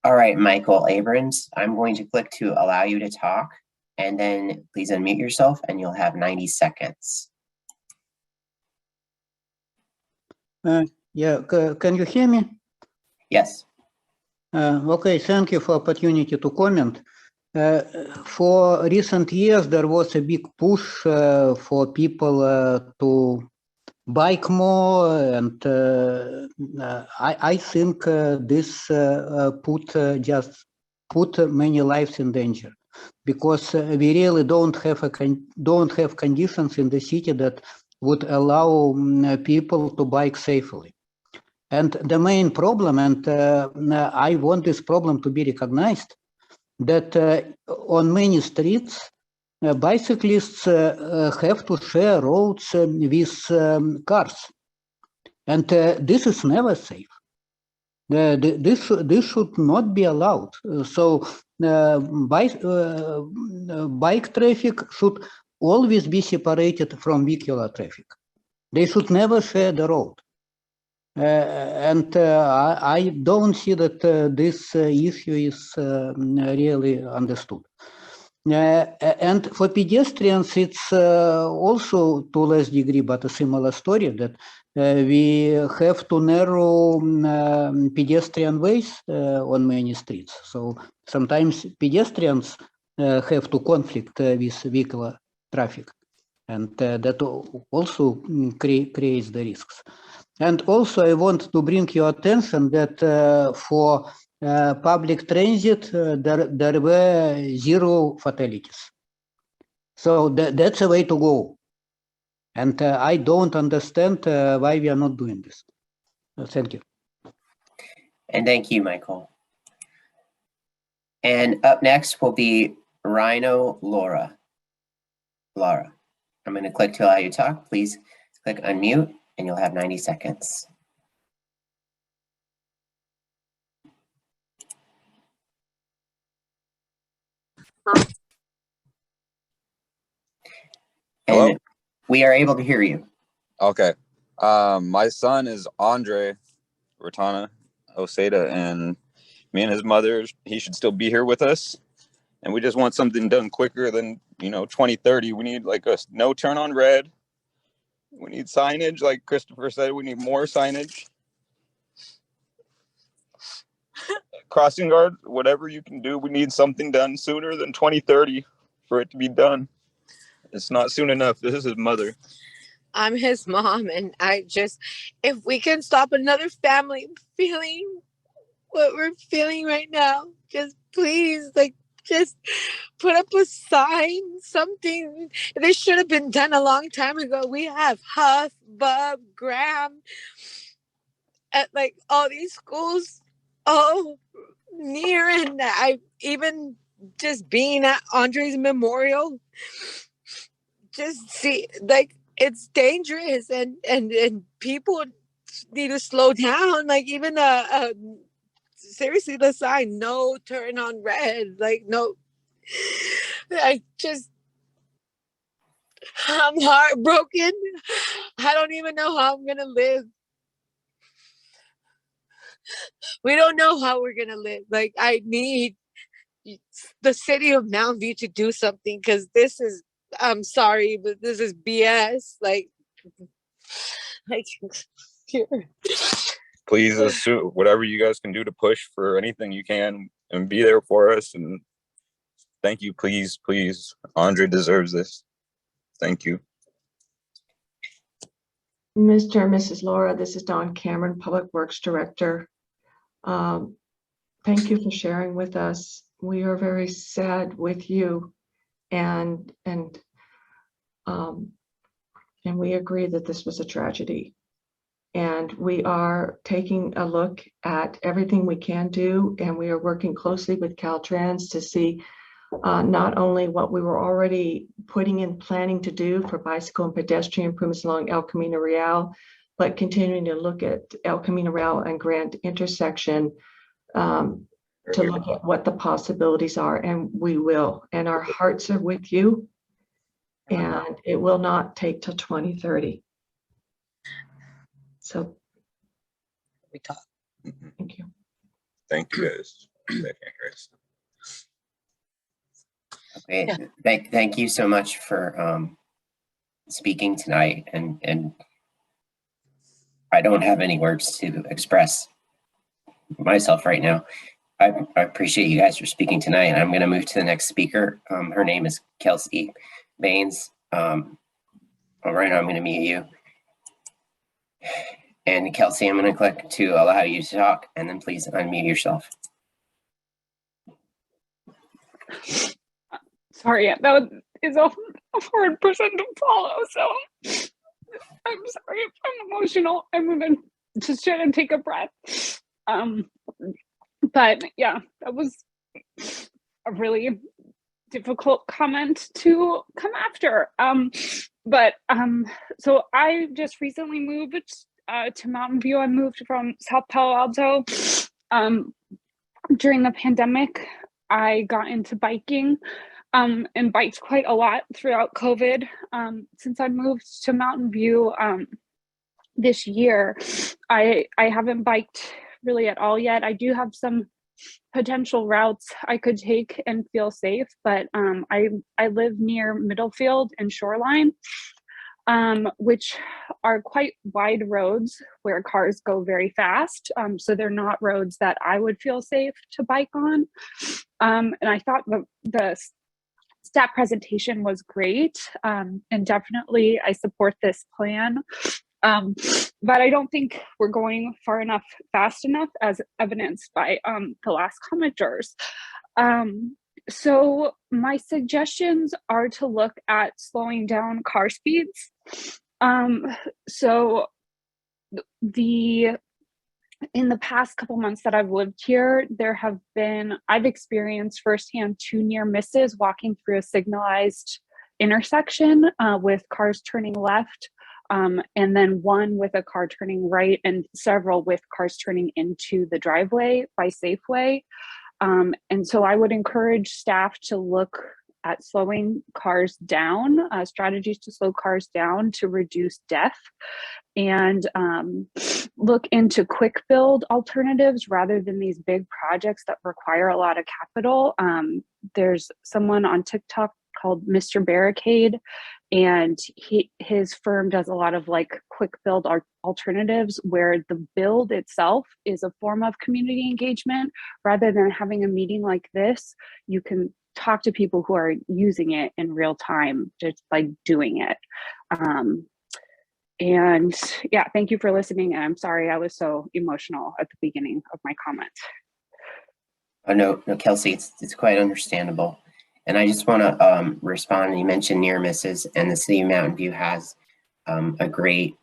All right, Michael Abrams, I'm going to click to allow you to talk, and then please unmute yourself and you'll have 90 seconds. Yeah, can you hear me? Yes. Okay, thank you for opportunity to comment. For recent years, there was a big push for people to bike more, and I think this just put many lives in danger, because we really don't have conditions in the city that would allow people to bike safely. And the main problem, and I want this problem to be recognized, that on many streets, bicyclists have to share roads with cars, and this is never safe. This should not be allowed. So bike traffic should always be separated from vehicular traffic. They should never share the road. And I don't see that this issue is really understood. And for pedestrians, it's also to a less degree, but a similar story, that we have to narrow pedestrian ways on many streets. So sometimes pedestrians have to conflict with vehicular traffic, and that also creates the risks. And also, I want to bring your attention that for public transit, there were 0 fatalities. So that's a way to go. And I don't understand why we are not doing this. Thank you. And thank you, Michael. And up next will be Rhino Laura. Laura, I'm going to click to allow you to talk. Please click unmute, and you'll have 90 seconds. Hello? And we are able to hear you. Okay. My son is Andre Rotana Oseda, and me and his mother, he should still be here with us. And we just want something done quicker than, 2030. We need like a no turn on red. We need signage, like Christopher said, we need more signage. Crossing guard, whatever you can do, we need something done sooner than 2030 for it to be done. It's not soon enough. This is his mother. I'm his mom, and if we can stop another family feeling what we're feeling right now, just please, just put up a sign, something. This should have been done a long time ago. We have Huff, Bub, Graham at all these schools, all near, and I even just being at Andre's memorial, just see it's dangerous, and people need to slow down. Even seriously, the sign, no turn on red, no. I'm heartbroken. I don't even know how I'm gonna live. We don't know how we're gonna live. I need the city of Mountain View to do something, because this is, I'm sorry, but this is BS. Here. Please, whatever you guys can do to push for anything you can and be there for us. And thank you, please. Andre deserves this. Thank you. Mr. and Mrs. Laura, this is Dawn Cameron, Public Works Director. Thank you for sharing with us. We are very sad with you, and we agree that this was a tragedy. And we are taking a look at everything we can do, and we are working closely with Caltrans to see not only what we were already planning to do for bicycle and pedestrian improvements along El Camino Real, but continuing to look at El Camino Real and Grant intersection to look at what the possibilities are, and we will. And our hearts are with you, and it will not take till 2030. So we talk. Thank you. Thank you, guys. Okay, thank you so much for speaking tonight, and I don't have any words to express myself right now. I appreciate you guys for speaking tonight, and I'm going to move to the next speaker. Her name is Kelsey Baines. Right now, I'm going to mute you. And Kelsey, I'm going to click to allow you to talk, and then please unmute yourself. Sorry, that is a hard person to follow, so I'm sorry if I'm emotional. I'm gonna just try to take a breath. But yeah, that was a really difficult comment to come after. So I just recently moved to Mountain View. I moved from South Palo Alto. During the pandemic, I got into biking and biked quite a lot throughout COVID. Since I moved to Mountain View this year, I haven't biked really at all yet. I do have some potential routes I could take and feel safe, but I live near Middlefield and Shoreline, which are quite wide roads where cars go very fast. So they're not roads that I would feel safe to bike on. And I thought the stat presentation was great, and definitely I support this plan. But I don't think we're going far enough, fast enough, as evidenced by the last commenters. So my suggestions are to look at slowing down car speeds. So in the past couple months that I've lived here, I've experienced firsthand 2 near misses walking through a signalized intersection with cars turning left, and then 1 with a car turning right, and several with cars turning into the driveway by Safeway. And so I would encourage staff to look at slowing cars down, strategies to slow cars down to reduce death, and look into quick build alternatives rather than these big projects that require a lot of capital. There's someone on TikTok called Mr. Barricade, and his firm does a lot of like quick build alternatives where the build itself is a form of community engagement. Rather than having a meeting like this, you can talk to people who are using it in real time just by doing it. And yeah, thank you for listening. And I'm sorry I was so emotional at the beginning of my comments. Oh, no, Kelsey, it's quite understandable. And I just want to respond. You mentioned near misses, and the city of Mountain View has a great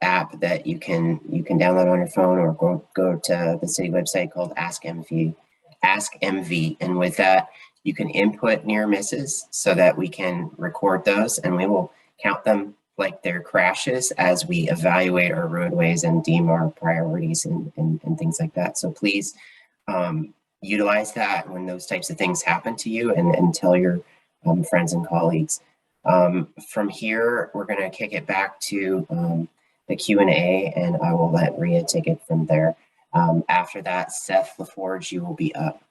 app that you can download on your phone, or go to the city website called Ask MV. And with that, you can input near misses so that we can record those, and we will count them like they're crashes as we evaluate our roadways and deem our priorities and things like that. So please utilize that when those types of things happen to you, and tell your friends and colleagues. From here, we're going to kick it back to the Q&A, and I will let Rhea take it from there. After that, Seth LaForge, you will be up.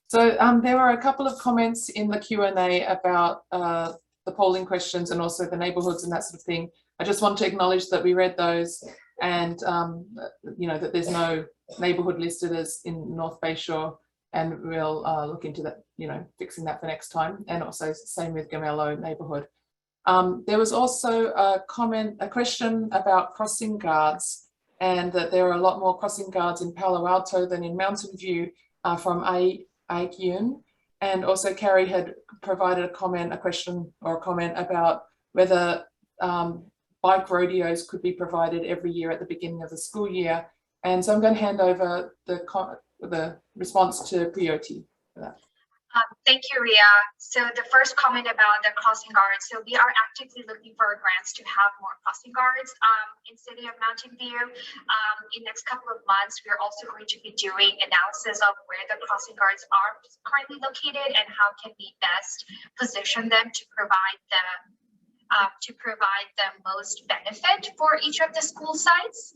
So there were a couple of comments in the Q&A about the polling questions and also the neighbourhoods and that sort of thing. I just want to acknowledge that we read those, and that there's no neighbourhood listed as in North Bayshore, and we'll look into that, fixing that for next time. And also same with Gamello neighbourhood. There was also a question about crossing guards, and that there are a lot more crossing guards in Palo Alto than in Mountain View, from Acton. And also Carrie had provided a question about whether bike rodeos could be provided every year at the beginning of the school year. And so I'm going to hand over the response to Priyoti for that. Thank you, Ria. So the first comment about the crossing guards. So we are actively looking for grants to have more crossing guards in City of Mountain View. In next couple of months, we're also going to be doing analysis of where the crossing guards are currently located and how can we best position them to provide the most benefit for each of the school sites.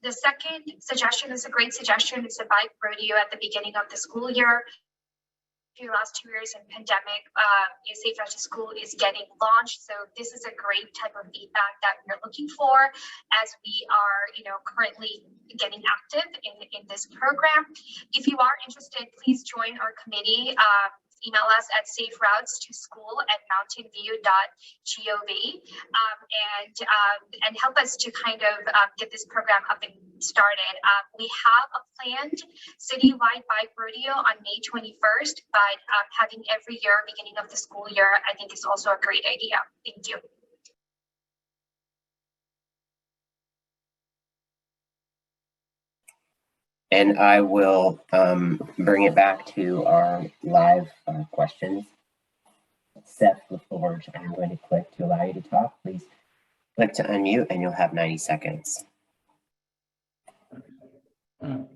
The second suggestion is a great suggestion. It's a bike rodeo at the beginning of the school year. The last 2 years in pandemic, Safe Routes to School is getting launched. So this is a great type of feedback that we're looking for as we are, currently getting active in this program. If you are interested, please join our committee. Email us at saferoutes2school@mountainview.gov and help us to kind of get this program up and started. We have a planned citywide bike rodeo on May 21st, but having every year, beginning of the school year, I think is also a great idea. Thank you. And I will bring it back to our live questions. Seth LaForge, I'm going to click to allow you to talk. Please click to unmute, and you'll have 90 seconds.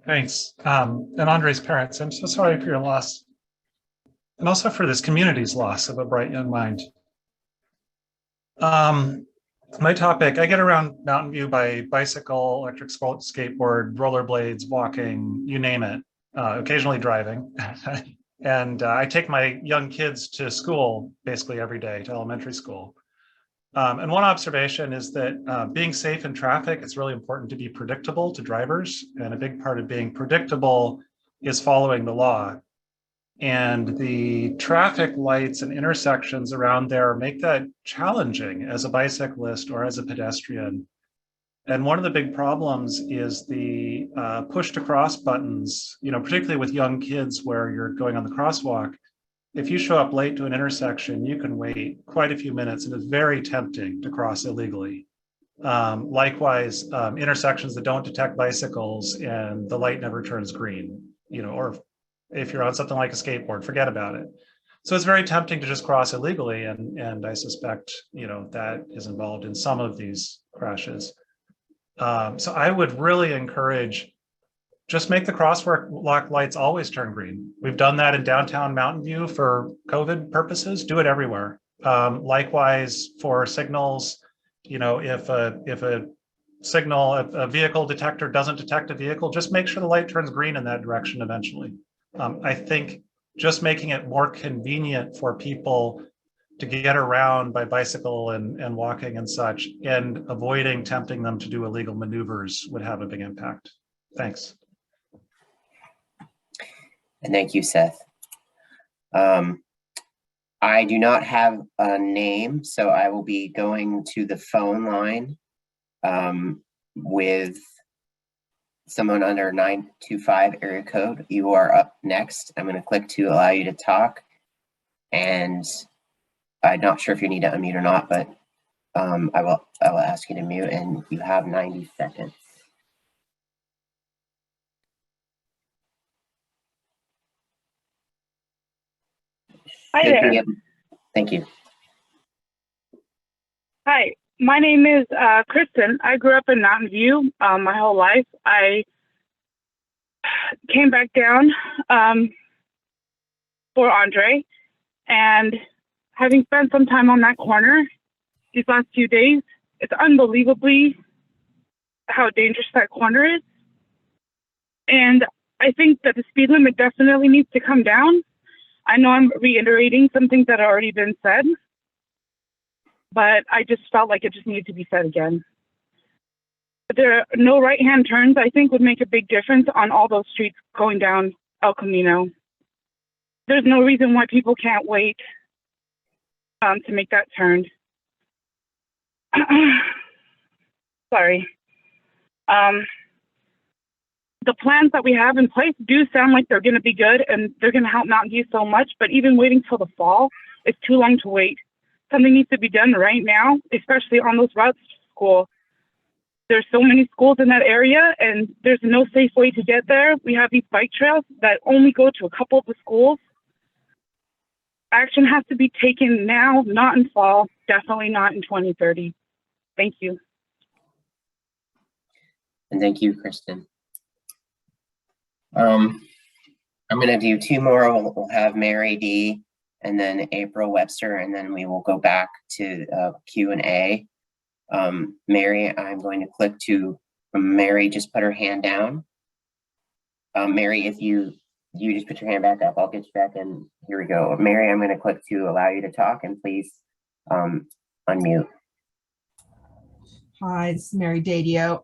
Thanks. And Andre's parents, I'm so sorry for your loss. And also for this community's loss of a bright young mind. My topic, I get around Mountain View by bicycle, electric skateboard, rollerblades, walking, you name it, occasionally driving. And I take my young kids to school basically every day, to elementary school. And one observation is that being safe in traffic, it's really important to be predictable to drivers. And a big part of being predictable is following the law. And the traffic lights and intersections around there make that challenging as a bicyclist or as a pedestrian. And one of the big problems is the push to cross buttons, particularly with young kids where you're going on the crosswalk. If you show up late to an intersection, you can wait quite a few minutes, and it's very tempting to cross illegally. Likewise, intersections that don't detect bicycles and the light never turns green, or if you're on something like a skateboard, forget about it. So it's very tempting to just cross illegally, and I suspect that is involved in some of these crashes. So I would really encourage just make the crosswalk lights always turn green. We've done that in downtown Mountain View for COVID purposes. Do it everywhere. Likewise for signals, you know, if a signal, a vehicle detector doesn't detect a vehicle, just make sure the light turns green in that direction eventually. I think just making it more convenient for people to get around by bicycle and walking and such, and avoiding tempting them to do illegal maneuvers would have a big impact. Thanks. And thank you, Seth. I do not have a name, so I will be going to the phone line with someone under 925 area code. You are up next. I'm going to click to allow you to talk. And I'm not sure if you need to unmute or not, but I will ask you to mute, and you have 90 seconds. Hi there. Thank you. Hi, my name is Kristen. I grew up in Mountain View my whole life. I came back down for Andre, and having spent some time on that corner these last few days, it's unbelievably how dangerous that corner is. And I think that the speed limit definitely needs to come down. I know I'm reiterating some things that have already been said, but I just felt like it just needed to be said again. There are no right-hand turns, I think, would make a big difference on all those streets going down El Camino. There's no reason why people can't wait to make that turn. Sorry. The plans that we have in place do sound like they're going to be good and they're going to help Mountain View so much, but even waiting till the fall is too long to wait. Something needs to be done right now, especially on those routes to school. There's so many schools in that area and there's no safe way to get there. We have these bike trails that only go to a couple of the schools. Action has to be taken now, not in fall, definitely not in 2030. Thank you. And thank you, Kristen. I'm going to do two more. We'll have Mary D and then April Webster, and then we will go back to Q&A. Mary, I'm going to click to Mary, just put her hand down. Mary, if you just put your hand back up, I'll get you back in. Here we go. Mary, I'm going to click to allow you to talk, and please unmute. Hi, this is Mary Dadio.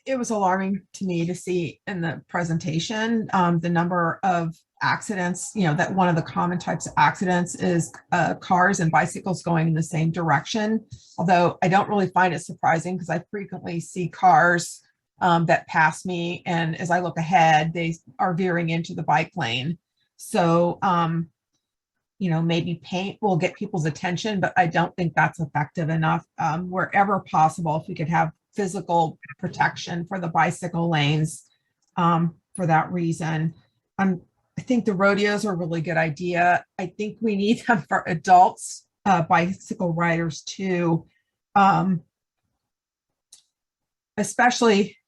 It was alarming to me to see in the presentation the number of accidents, you know, that one of the common types of accidents is cars and bicycles going in the same direction. Although I don't really find it surprising because I frequently see cars that pass me, and as I look ahead, they are veering into the bike lane. So, you know, maybe paint will get people's attention, but I don't think that's effective enough. Wherever possible, if we could have physical protection for the bicycle lanes for that reason. I think the rodeos are a really good idea. I think we need them for adults, bicycle riders too. Especially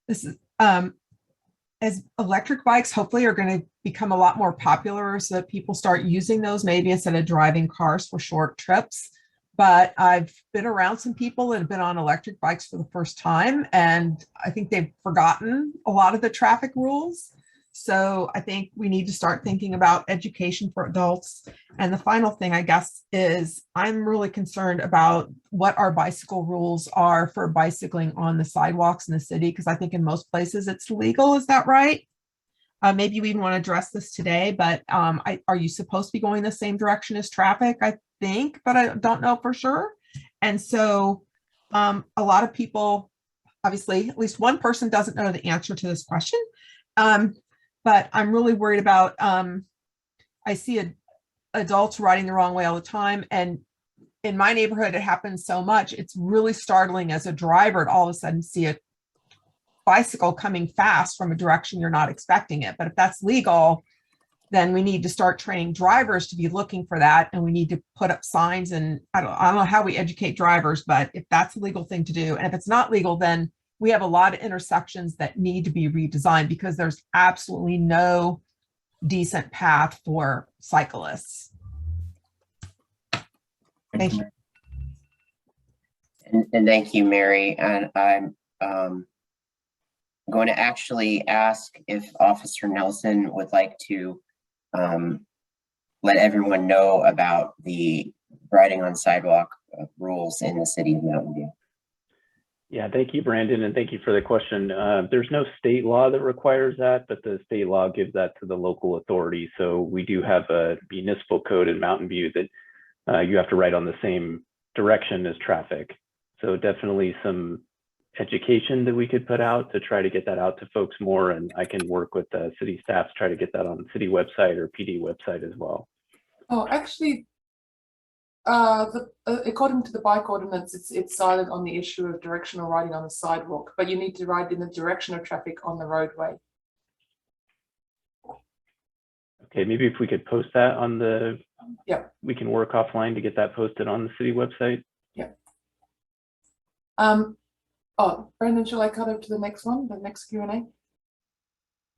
this is, as electric bikes hopefully are going to become a lot more popular so that people start using those maybe instead of driving cars for short trips. But I've been around some people that have been on electric bikes for the first time, and I think they've forgotten a lot of the traffic rules. So I think we need to start thinking about education for adults. And the final thing, I guess, is I'm really concerned about what our bicycle rules are for bicycling on the sidewalks in the city, because I think in most places it's legal. Is that right? Maybe we even want to address this today, but are you supposed to be going the same direction as traffic? I think, but I don't know for sure. And so a lot of people, obviously, at least one person doesn't know the answer to this question. But I'm really worried about, I see adults riding the wrong way all the time. And in my neighborhood, it happens so much. It's really startling as a driver to all of a sudden see a bicycle coming fast from a direction you're not expecting it. But if that's legal, then we need to start training drivers to be looking for that. And we need to put up signs, and I don't know how we educate drivers, but if that's a legal thing to do, and if it's not legal, then we have a lot of intersections that need to be redesigned because there's absolutely no decent path for cyclists. Thank you. And thank you, Mary. And I'm going to actually ask if Officer Nelson would like to let everyone know about the riding on sidewalk rules in the city of Mountain View. Yeah, thank you, Brandon, and thank you for the question. There's no state law that requires that, but the state law gives that to the local authority. So we do have a municipal code in Mountain View that you have to ride on the same direction as traffic. So definitely some education that we could put out to try to get that out to folks more, and I can work with the city staff to try to get that on the city website or PD website as well. Oh, actually, according to the bike ordinance, it's silent on the issue of directional riding on the sidewalk, but you need to ride in the direction of traffic on the roadway. Okay, maybe if we could post that on the, we can work offline to get that posted on the city website. Yeah. Oh, Brandon, shall I cut over to the next one, the next Q&A?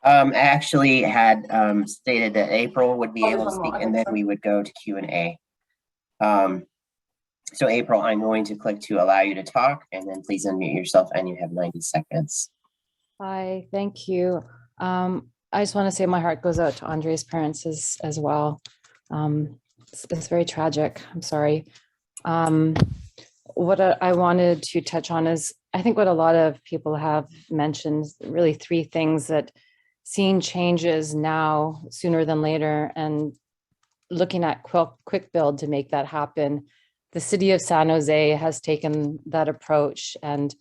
I actually had stated that April would be able to speak, and then we would go to Q&A. So April, I'm going to click to allow you to talk, and then please unmute yourself, and you have 90 seconds. Hi, thank you. I just want to say my heart goes out to Andre's parents as well. It's very tragic. I'm sorry. What I wanted to touch on is, I think what a lot of people have mentioned, really three things: that seeing changes now sooner than later and looking at quick build to make that happen. The city of San Jose has taken that approach, and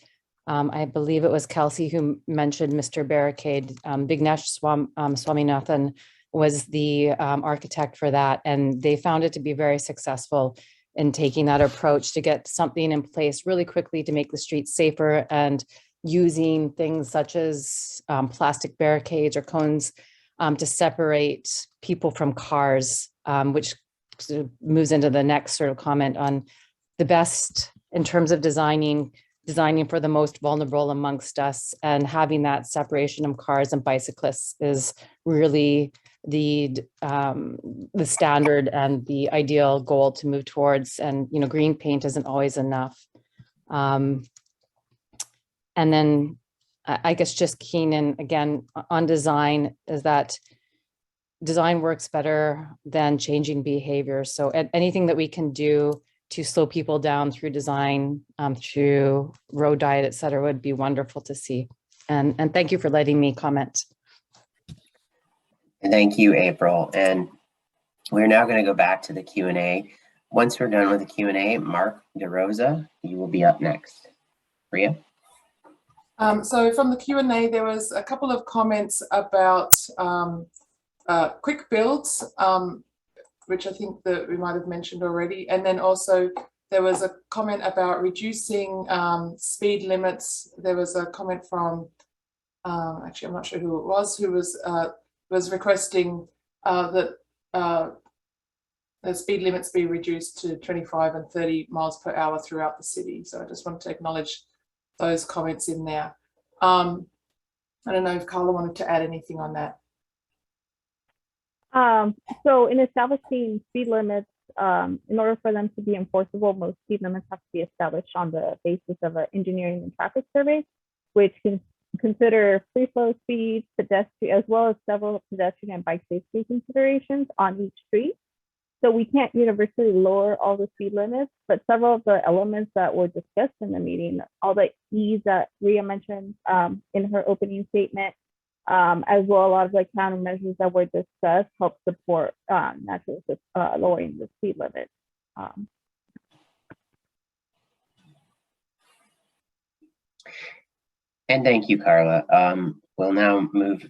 I believe it was Kelsey who mentioned Mr. Barricade. Vignesh Swaminathan was the architect for that, and they found it to be very successful in taking that approach to get something in place really quickly to make the streets safer, and using things such as plastic barricades or cones to separate people from cars, which moves into the next sort of comment on the best in terms of designing for the most vulnerable amongst us, and having that separation of cars and bicyclists is really the standard and the ideal goal to move towards. And green paint isn't always enough. And then I guess just keen in again on design is that design works better than changing behavior. So anything that we can do to slow people down through design, through road diet, et cetera, would be wonderful to see. And thank you for letting me comment. Thank you, April. And we're now going to go back to the Q&A. Once we're done with the Q&A, Mark DeRosa, you will be up next. Priya? So from the Q&A, there was a couple of comments about quick builds, which I think that we might have mentioned already. And then also there was a comment about reducing speed limits. There was a comment from, actually, I'm not sure who it was, who was requesting that the speed limits be reduced to 25 and 30 miles per hour throughout the city. So I just wanted to acknowledge those comments in there. I don't know if Carla wanted to add anything on that. So in establishing speed limits, in order for them to be enforceable, most speed limits have to be established on the basis of an engineering and traffic survey, which can consider free flow speeds, pedestrian, as well as several pedestrian and bike safety considerations on each street. So we can't universally lower all the speed limits, but several of the elements that were discussed in the meeting, all the ease that Rhea mentioned in her opening statement, as well a lot of the countermeasures that were discussed help support naturally lowering the speed limit. And thank you, Carla. We'll now move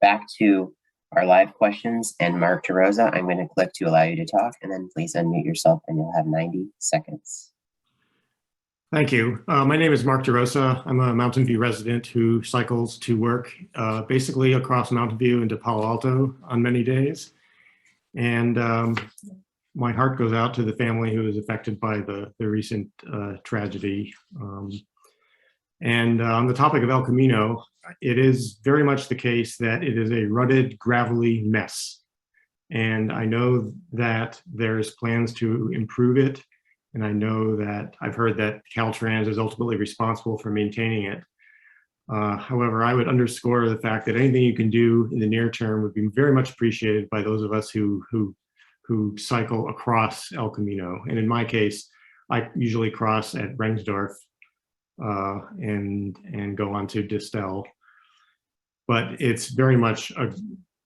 back to our live questions. And Mark DeRosa, I'm going to click to allow you to talk, and then please unmute yourself and you'll have 90 seconds. Thank you. My name is Mark DeRosa. I'm a Mountain View resident who cycles to work basically across Mountain View into Palo Alto on many days. And my heart goes out to the family who was affected by the recent tragedy. And on the topic of El Camino, it is very much the case that it is a rutted, gravelly mess. And I know that there's plans to improve it. And I know that I've heard that Caltrans is ultimately responsible for maintaining it. However, I would underscore the fact that anything you can do in the near term would be very much appreciated by those of us who cycle across El Camino. And in my case, I usually cross at Rengsdorf and go on to Distel. But it's very much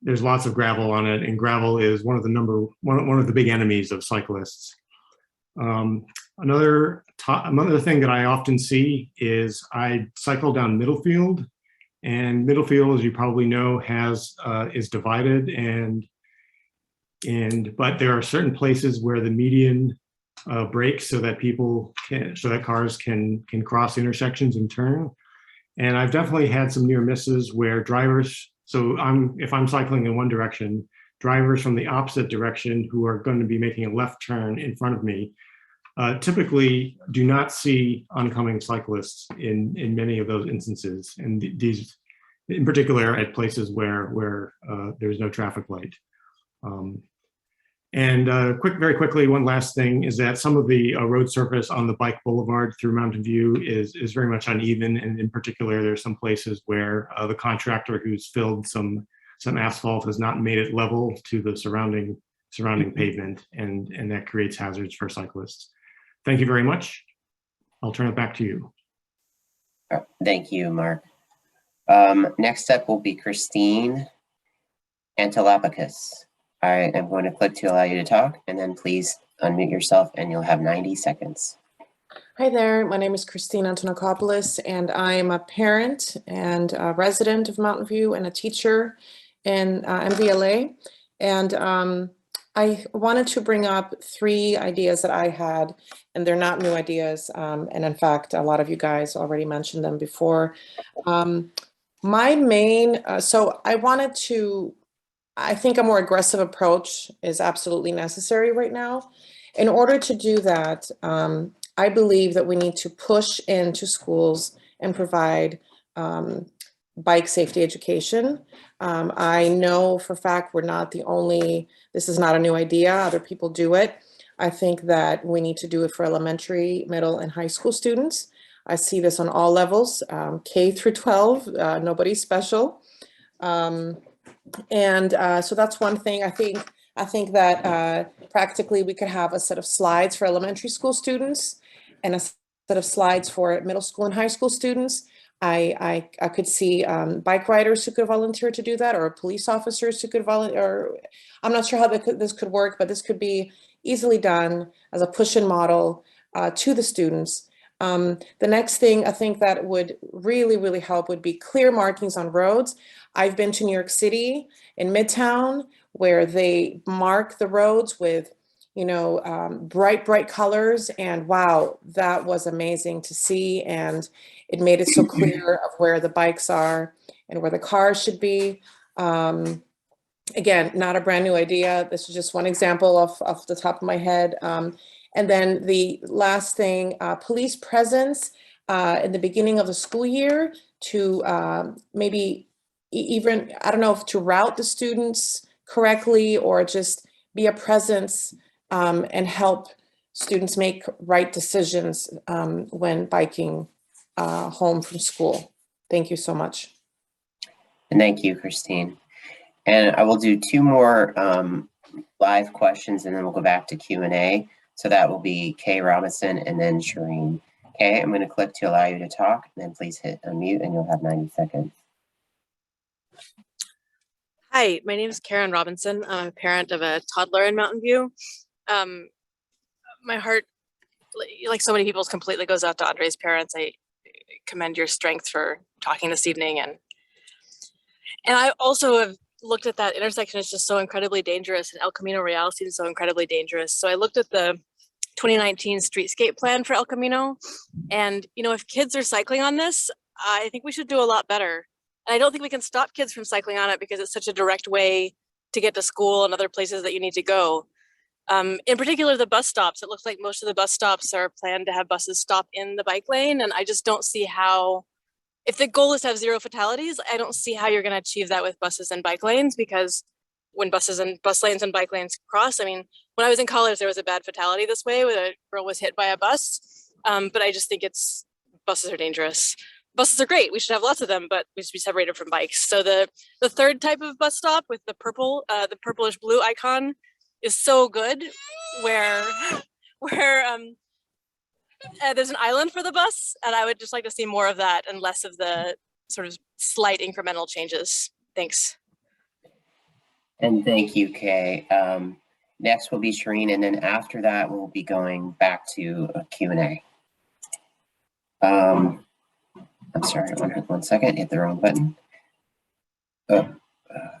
there's lots of gravel on it, and gravel is one of the big enemies of cyclists. Another thing that I often see is I cycle down Middlefield, and Middlefield, as you probably know, is divided, but there are certain places where the median breaks so that cars can cross intersections and turn. And I've definitely had some near misses where drivers, if I'm cycling in one direction, drivers from the opposite direction who are going to be making a left turn in front of me typically do not see oncoming cyclists in many of those instances. And these, in particular, at places where there's no traffic light. Very quickly, one last thing is that some of the road surface on the bike boulevard through Mountain View is very much uneven. And in particular, there's some places where the contractor who's filled some asphalt has not made it level to the surrounding pavement, and that creates hazards for cyclists. Thank you very much. I'll turn it back to you. Thank you, Mark. Next up will be Christine Antilopoulos. I am going to click to allow you to talk, and then please unmute yourself and you'll have 90 seconds. Hi there, my name is Christine Antonopoulos, and I am a parent and a resident of Mountain View and a teacher in MVLA. And I wanted to bring up 3 ideas that I had, and they're not new ideas. And in fact, a lot of you guys already mentioned them before. My main, I think a more aggressive approach is absolutely necessary right now. In order to do that, I believe that we need to push into schools and provide bike safety education. I know for a fact we're not the only, this is not a new idea, other people do it. I think that we need to do it for elementary, middle, and high school students. I see this on all levels, K through 12, nobody's special. So that's one thing. I think that practically we could have a set of slides for elementary school students and a set of slides for middle school and high school students. I could see bike riders who could volunteer to do that, or police officers who could volunteer. I'm not sure how this could work, but this could be easily done as a push-in model to the students. The next thing I think that would really, really help would be clear markings on roads. I've been to New York City in Midtown, where they mark the roads with, bright colors. And wow, that was amazing to see. And it made it so clear of where the bikes are and where the cars should be. Again, not a brand new idea. This is just one example off the top of my head. And then the last thing, police presence in the beginning of the school year to maybe even, I don't know if to route the students correctly or just be a presence and help students make right decisions when biking home from school. Thank you so much. And thank you, Christine. And I will do 2 more live questions, and then we'll go back to Q&A. So that will be Kay Robinson and then Shireen. Kay, I'm going to click to allow you to talk, and then please hit unmute and you'll have 90 seconds. Hi, my name is Karen Robinson. I'm a parent of a toddler in Mountain View. My heart, like so many people's, completely goes out to Andre's parents. I commend your strength for talking this evening. And I also have looked at that intersection. It's just so incredibly dangerous, and El Camino Real seems so incredibly dangerous. So I looked at the 2019 streetscape plan for El Camino, and if kids are cycling on this, I think we should do a lot better. And I don't think we can stop kids from cycling on it because it's such a direct way to get to school and other places that you need to go. In particular, the bus stops. It looks like most of the bus stops are planned to have buses stop in the bike lane. And I just don't see how, if the goal is to have 0 fatalities, I don't see how you're going to achieve that with buses and bike lanes, because when buses and bus lanes and bike lanes cross, I mean, when I was in college, there was a bad fatality this way where a girl was hit by a bus. But I just think buses are dangerous. Buses are great. We should have lots of them, but we should be separated from bikes. So the third type of bus stop with the purplish blue icon is so good, where there's an island for the bus, and I would just like to see more of that and less of the sort of slight incremental changes. Thanks. And thank you, Kay. Next will be Shireen, and then after that, we'll be going back to a Q&A. I'm sorry, one second, hit the wrong button.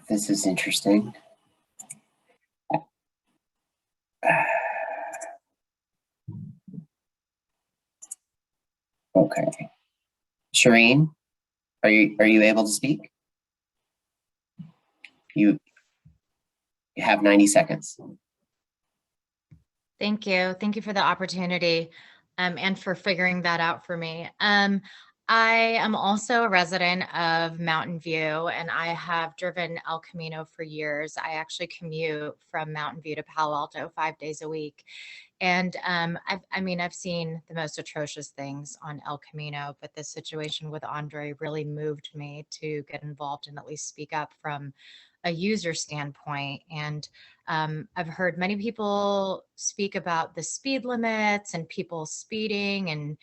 This is interesting. Okay. Shireen, are you able to speak? You have 90 seconds. Thank you. Thank you for the opportunity and for figuring that out for me. I am also a resident of Mountain View, and I have driven El Camino for years. I actually commute from Mountain View to Palo Alto 5 days a week. And I've seen the most atrocious things on El Camino, but this situation with Andre really moved me to get involved and at least speak up from a user standpoint. And I've heard many people speak about the speed limits and people speeding and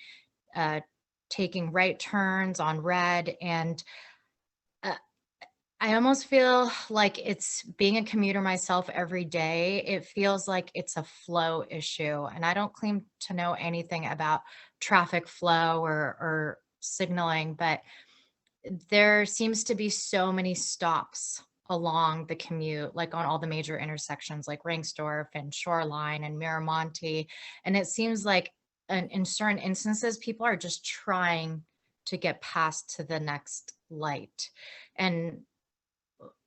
taking right turns on red. And I almost feel like it's being a commuter myself every day. It feels like it's a flow issue. And I don't claim to know anything about traffic flow or signaling, but there seems to be so many stops along the commute, like on all the major intersections like Rangsdorf and Shoreline and Miramonte. And it seems like in certain instances, people are just trying to get past to the next light. And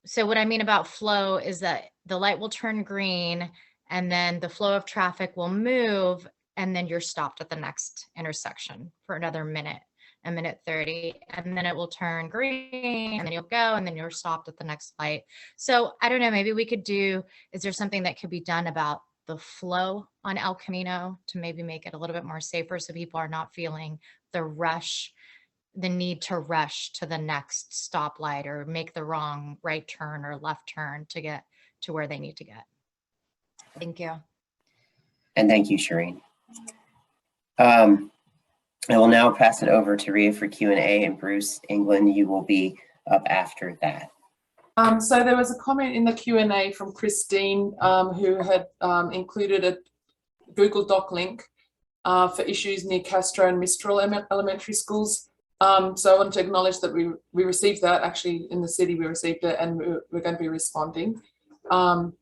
so what I mean about flow is that the light will turn green and then the flow of traffic will move, and then you're stopped at the next intersection for another minute, a minute 30, and then it will turn green and then you'll go and then you're stopped at the next light. So I don't know, maybe we could is there something that could be done about the flow on El Camino to maybe make it a little bit more safer so people are not feeling the need to rush to the next stoplight or make the wrong right turn or left turn to get to where they need to get. Thank you. And thank you, Shireen. I will now pass it over to Rhea for Q&A, and Bruce England, you will be up after that. So there was a comment in the Q&A from Christine who had included a Google Doc link for issues near Castro and Mistral elementary schools. So I want to acknowledge that we received that. Actually, in the city we received it, and we're going to be responding. And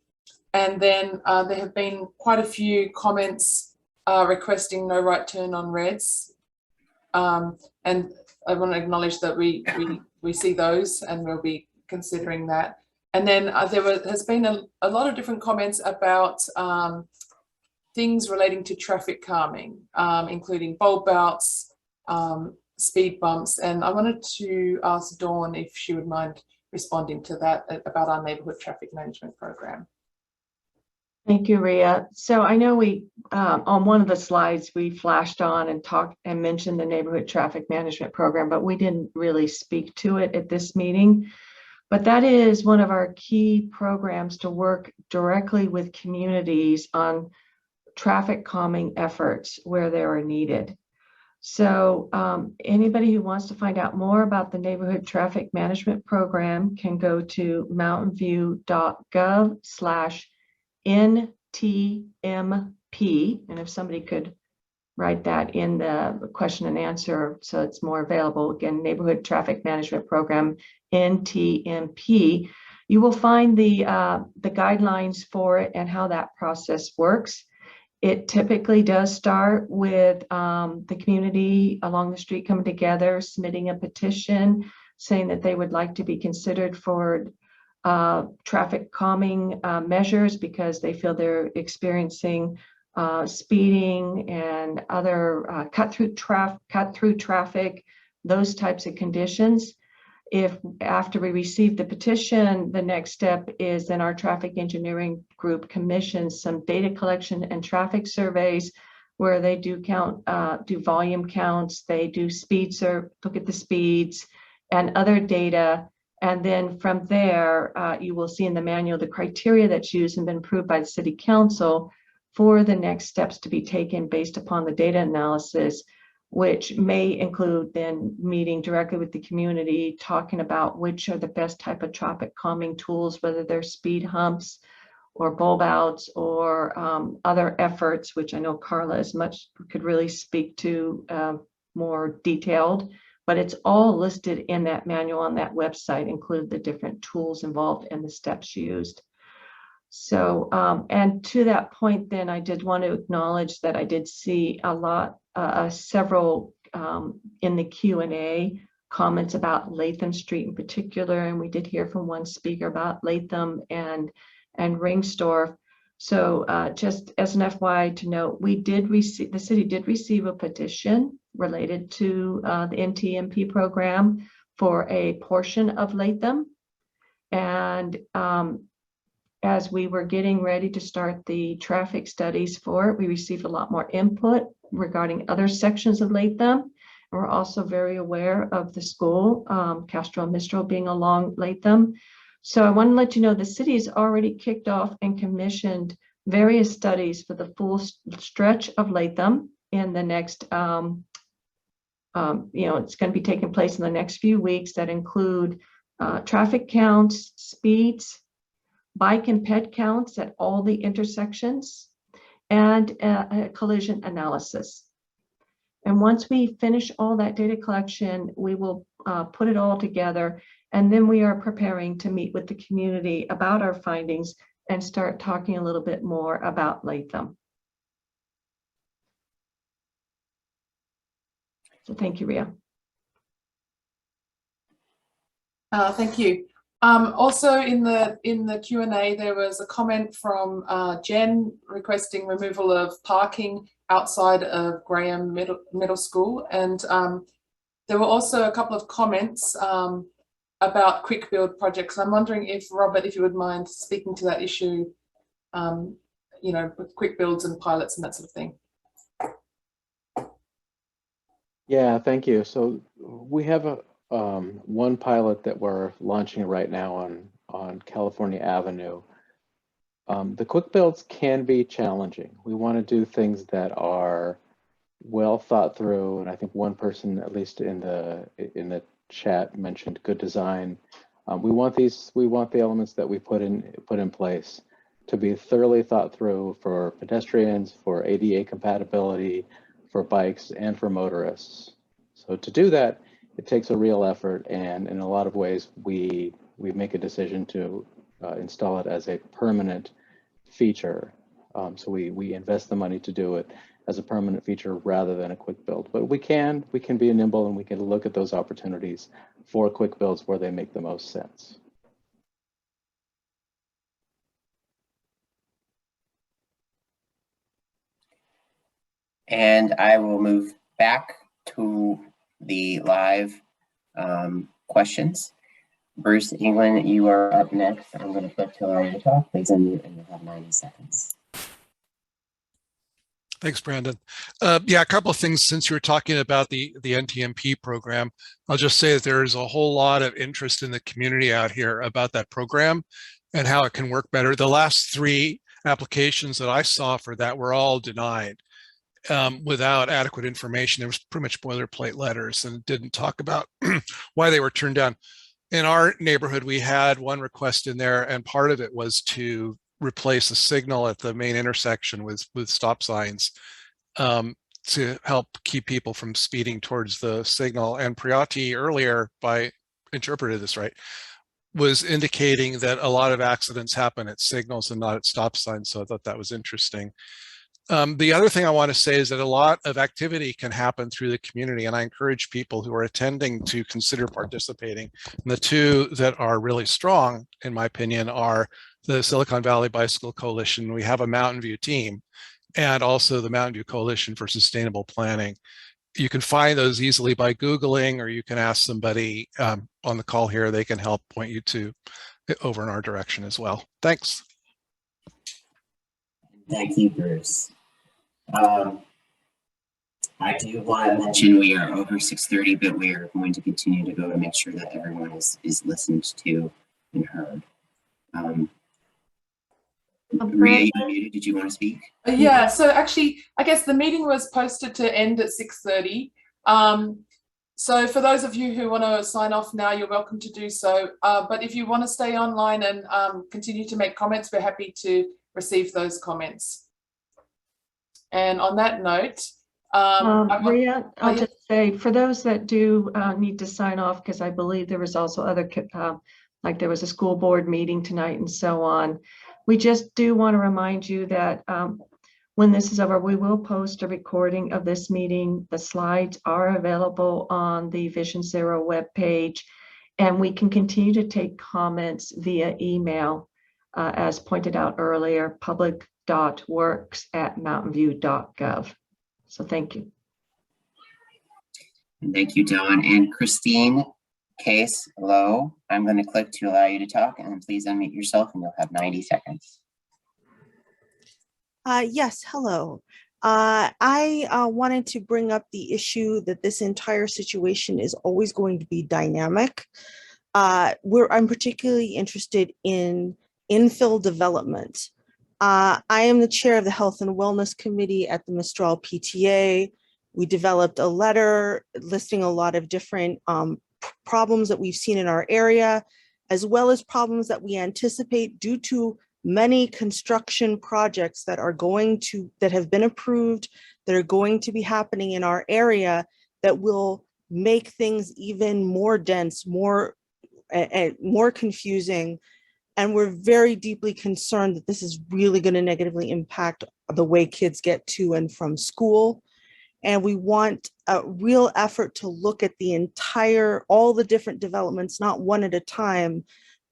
then there have been quite a few comments requesting no right turn on reds. And I want to acknowledge that we see those and we'll be considering that. And then has been a lot of different comments about things relating to traffic calming, including bulb outs, speed bumps. And I wanted to ask Dawn if she would mind responding to that about our neighborhood traffic management program. Thank you, Rhea. So I know we, on one of the slides, we flashed on and talked and mentioned the neighborhood traffic management program, but we didn't really speak to it at this meeting. But that is one of our key programs to work directly with communities on traffic calming efforts where they are needed. So anybody who wants to find out more about the neighborhood traffic management program can go to mountainview.gov/NTMP. And if somebody could write that in the question and answer so it's more available, again, neighborhood traffic management program, NTMP, you will find the guidelines for it and how that process works. It typically does start with the community along the street coming together, submitting a petition, saying that they would like to be considered for traffic calming measures because they feel they're experiencing speeding and other cut through traffic, those types of conditions. If after we receive the petition, the next step is then our traffic engineering group commissions some data collection and traffic surveys where they do volume counts, they do speeds or look at the speeds and other data. And then from there, you will see in the manual the criteria that's used and been approved by the City Council for the next steps to be taken based upon the data analysis, which may include then meeting directly with the community, talking about which are the best type of traffic calming tools, whether they're speed humps or bulb outs or other efforts, which I know Carla could really speak to more detailed, but it's all listed in that manual on that website, include the different tools involved and the steps used. So, and to that point, then I did want to acknowledge that I did see a lot, several in the Q&A comments about Latham Street in particular, and we did hear from one speaker about Latham and Ringstorff. So just as an FYI to note, the city did receive a petition related to the NTMP program for a portion of Latham. And as we were getting ready to start the traffic studies for it, we received a lot more input regarding other sections of Latham. We're also very aware of the school, Castro Mistral being along Latham. So I want to let you know the city has already kicked off and commissioned various studies for the full stretch of Latham in the next, it's going to be taking place in the next few weeks that include traffic counts, speeds, bike and ped counts at all the intersections, and a collision analysis. And once we finish all that data collection, we will put it all together, and then we are preparing to meet with the community about our findings and start talking a little bit more about Latham. So thank you, Ria. Thank you. Also in the Q&A, there was a comment from Jen requesting removal of parking outside of Graham Middle School. And there were also a couple of comments about quick build projects. I'm wondering if, Robert, if you would mind speaking to that issue, with quick builds and pilots and that sort of thing. Yeah, thank you. So we have one pilot that we're launching right now on California Avenue. The quick builds can be challenging. We want to do things that are well thought through, and I think one person, at least in the chat, mentioned good design. We want the elements that we put in place to be thoroughly thought through for pedestrians, for ADA compatibility, for bikes, and for motorists. So to do that, it takes a real effort, and in a lot of ways, we make a decision to install it as a permanent feature. So we invest the money to do it as a permanent feature rather than a quick build. But we can be nimble, and we can look at those opportunities for quick builds where they make the most sense. And I will move back to the live questions. Bruce England, you are up next. I'm going to flip to allow you to talk. Please unmute, and you'll have 90 seconds. Thanks, Brandon. Yeah, a couple of things since you were talking about the NTMP program. I'll just say that there's a whole lot of interest in the community out here about that program and how it can work better. The last 3 applications that I saw for that were all denied without adequate information. There was pretty much boilerplate letters and didn't talk about why they were turned down. In our neighborhood, we had one request in there, and part of it was to replace a signal at the main intersection with stop signs to help keep people from speeding towards the signal. And Priyati earlier, if I interpreted this right, was indicating that a lot of accidents happen at signals and not at stop signs. So I thought that was interesting. The other thing I want to say is that a lot of activity can happen through the community, and I encourage people who are attending to consider participating. And the two that are really strong, in my opinion, are the Silicon Valley Bicycle Coalition. We have a Mountain View team, and also the Mountain View Coalition for Sustainable Planning. You can find those easily by Googling, or you can ask somebody on the call here. They can help point you to over in our direction as well. Thanks. Thank you, Bruce. I do want to mention we are over 6:30, but we are going to continue to go to make sure that everyone is listened to and heard. Maria, you muted. Did you want to speak? Yeah, so actually, I guess the meeting was posted to end at 6:30. So for those of you who want to sign off now, you're welcome to do so. But if you want to stay online and continue to make comments, we're happy to receive those comments. And on that note, Maria, I'll just say, for those that do need to sign off, because I believe there was also other, like there was a school board meeting tonight and so on. We just do want to remind you that when this is over, we will post a recording of this meeting. The slides are available on the Vision Zero webpage, and we can continue to take comments via email, as pointed out earlier, public.works@mountainview.gov. So thank you. And thank you, Dawn. And Christine Case, hello. I'm going to click to allow you to talk, and please unmute yourself, and you'll have 90 seconds. Yes, hello. I wanted to bring up the issue that this entire situation is always going to be dynamic. I'm particularly interested in infill development. I am the chair of the Health and Wellness Committee at the Mistral PTA. We developed a letter listing a lot of different problems that we've seen in our area, as well as problems that we anticipate due to many construction projects that have been approved, that are going to be happening in our area, that will make things even more dense, more confusing. And we're very deeply concerned that this is really going to negatively impact the way kids get to and from school. And we want a real effort to look at all the different developments, not one at a time,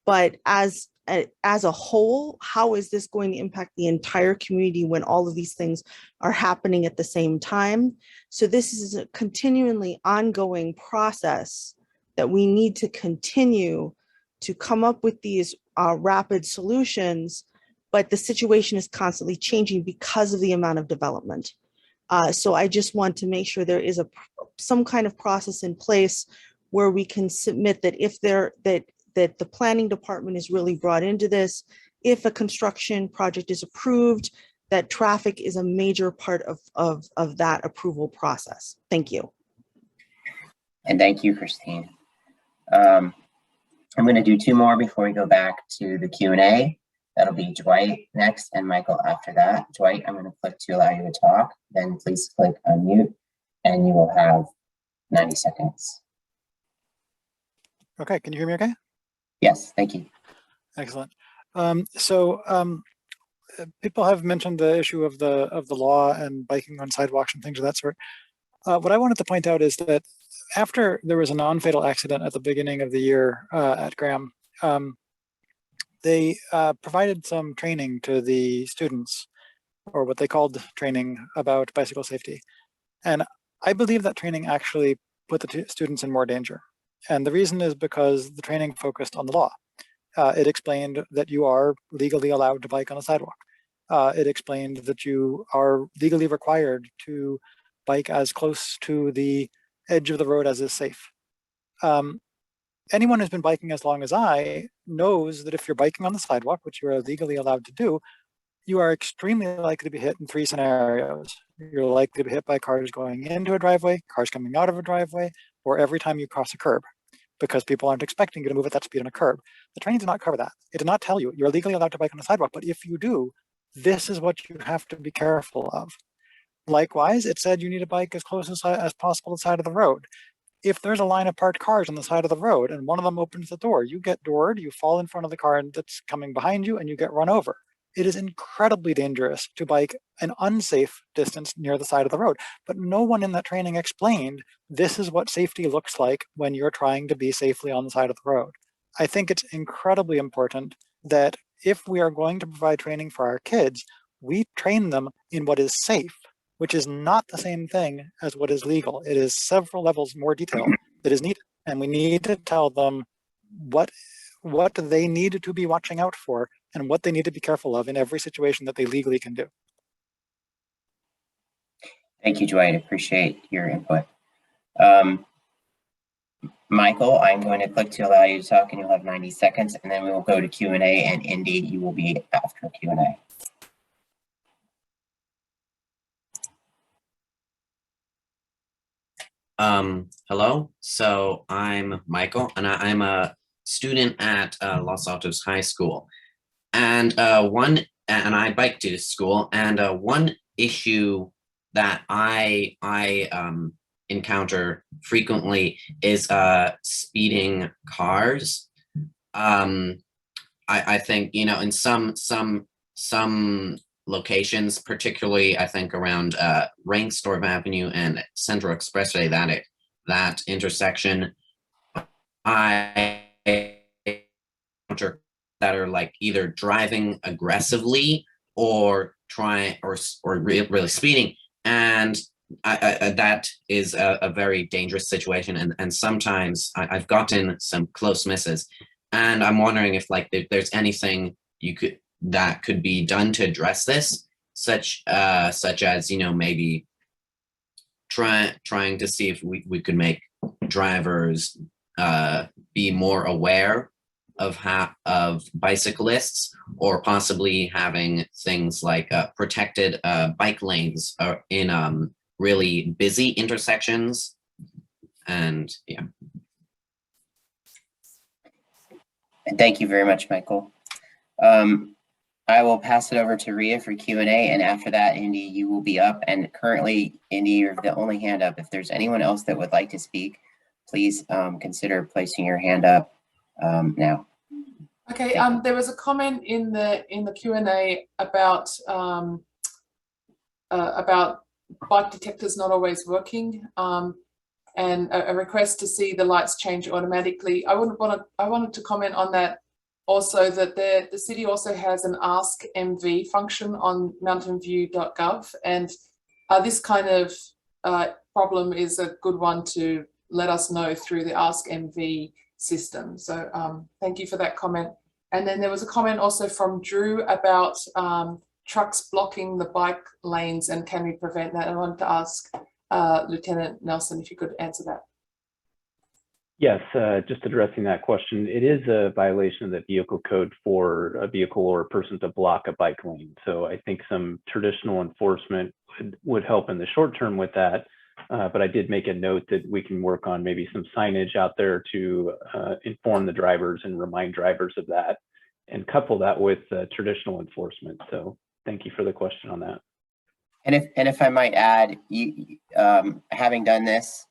but as a whole. How is this going to impact the entire community when all of these things are happening at the same time? So this is a continually ongoing process that we need to continue to come up with these rapid solutions, but the situation is constantly changing because of the amount of development. So I just want to make sure there is some kind of process in place where we can submit that that the planning department is really brought into this. If a construction project is approved, that traffic is a major part of that approval process. Thank you. And thank you, Christine. I'm going to do two more before we go back to the Q&A. That'll be Dwight next and Michael after that. Dwight, I'm going to click to allow you to talk. Then please click unmute and you will have 90 seconds. Okay, can you hear me okay? Yes, thank you. Excellent. People have mentioned the issue of the law and biking on sidewalks and things of that sort. What I wanted to point out is that after there was a non-fatal accident at the beginning of the year at Graham, they provided some training to the students, or what they called training about bicycle safety. And I believe that training actually put the students in more danger. And the reason is because the training focused on the law. It explained that you are legally allowed to bike on a sidewalk. It explained that you are legally required to bike as close to the edge of the road as is safe. Anyone who's been biking as long as I knows that if you're biking on the sidewalk, which you are legally allowed to do, you are extremely likely to be hit in three scenarios. You're likely to be hit by cars going into a driveway, cars coming out of a driveway, or every time you cross a curb, because people aren't expecting you to move at that speed on a curb. The training did not cover that. It did not tell you you're legally allowed to bike on a sidewalk, but if you do, this is what you have to be careful of. Likewise, it said you need to bike as close as possible to the side of the road. If there's a line of parked cars on the side of the road and one of them opens the door, you get doored, you fall in front of the car that's coming behind you, and you get run over. It is incredibly dangerous to bike an unsafe distance near the side of the road, but no one in that training explained this is what safety looks like when you're trying to be safely on the side of the road. I think it's incredibly important that if we are going to provide training for our kids, we train them in what is safe, which is not the same thing as what is legal. It is several levels more detail that is needed, and we need to tell them what they need to be watching out for and what they need to be careful of in every situation that they legally can do. Thank you, Dwight. Appreciate your input. Michael, I'm going to click to allow you to talk, and you'll have 90 seconds, and then we will go to Q&A, and Indy, you will be after Q&A. Hello, so I'm Michael, and I'm a student at Los Altos High School, and I bike to school, and one issue that I encounter frequently is speeding cars. I think, you know, in some locations, particularly I think around Rainstorm Avenue and Central Expressway, that intersection, I encounter that are like either driving aggressively or really speeding, and that is a very dangerous situation, and sometimes I've gotten some close misses, and I'm wondering if like there's anything that could be done to address this, such as, you know, maybe trying to see if we could make drivers be more aware of bicyclists, or possibly having things like protected bike lanes in really busy intersections. And yeah. And thank you very much, Michael. I will pass it over to Ria for Q&A, and after that, Indy, you will be up. And currently, Indy, you're the only hand up. If there's anyone else that would like to speak, please consider placing your hand up now. Okay. There was a comment in the Q&A about bike detectors not always working, and a request to see the lights change automatically. I wanted to comment on that. Also, that the city also has an Ask MV function on mountainview.gov, and this kind of problem is a good one to let us know through the Ask MV system. So thank you for that comment. And then there was a comment also from Drew about trucks blocking the bike lanes, and can we prevent that? I wanted to ask Lieutenant Nelson if you could answer that. Yes, just addressing that question. It is a violation of the vehicle code for a vehicle or a person to block a bike lane. So I think some traditional enforcement would help in the short term with that. But I did make a note that we can work on maybe some signage out there to inform the drivers and remind drivers of that, and couple that with traditional enforcement. So thank you for the question on that. And if I might add, having done this,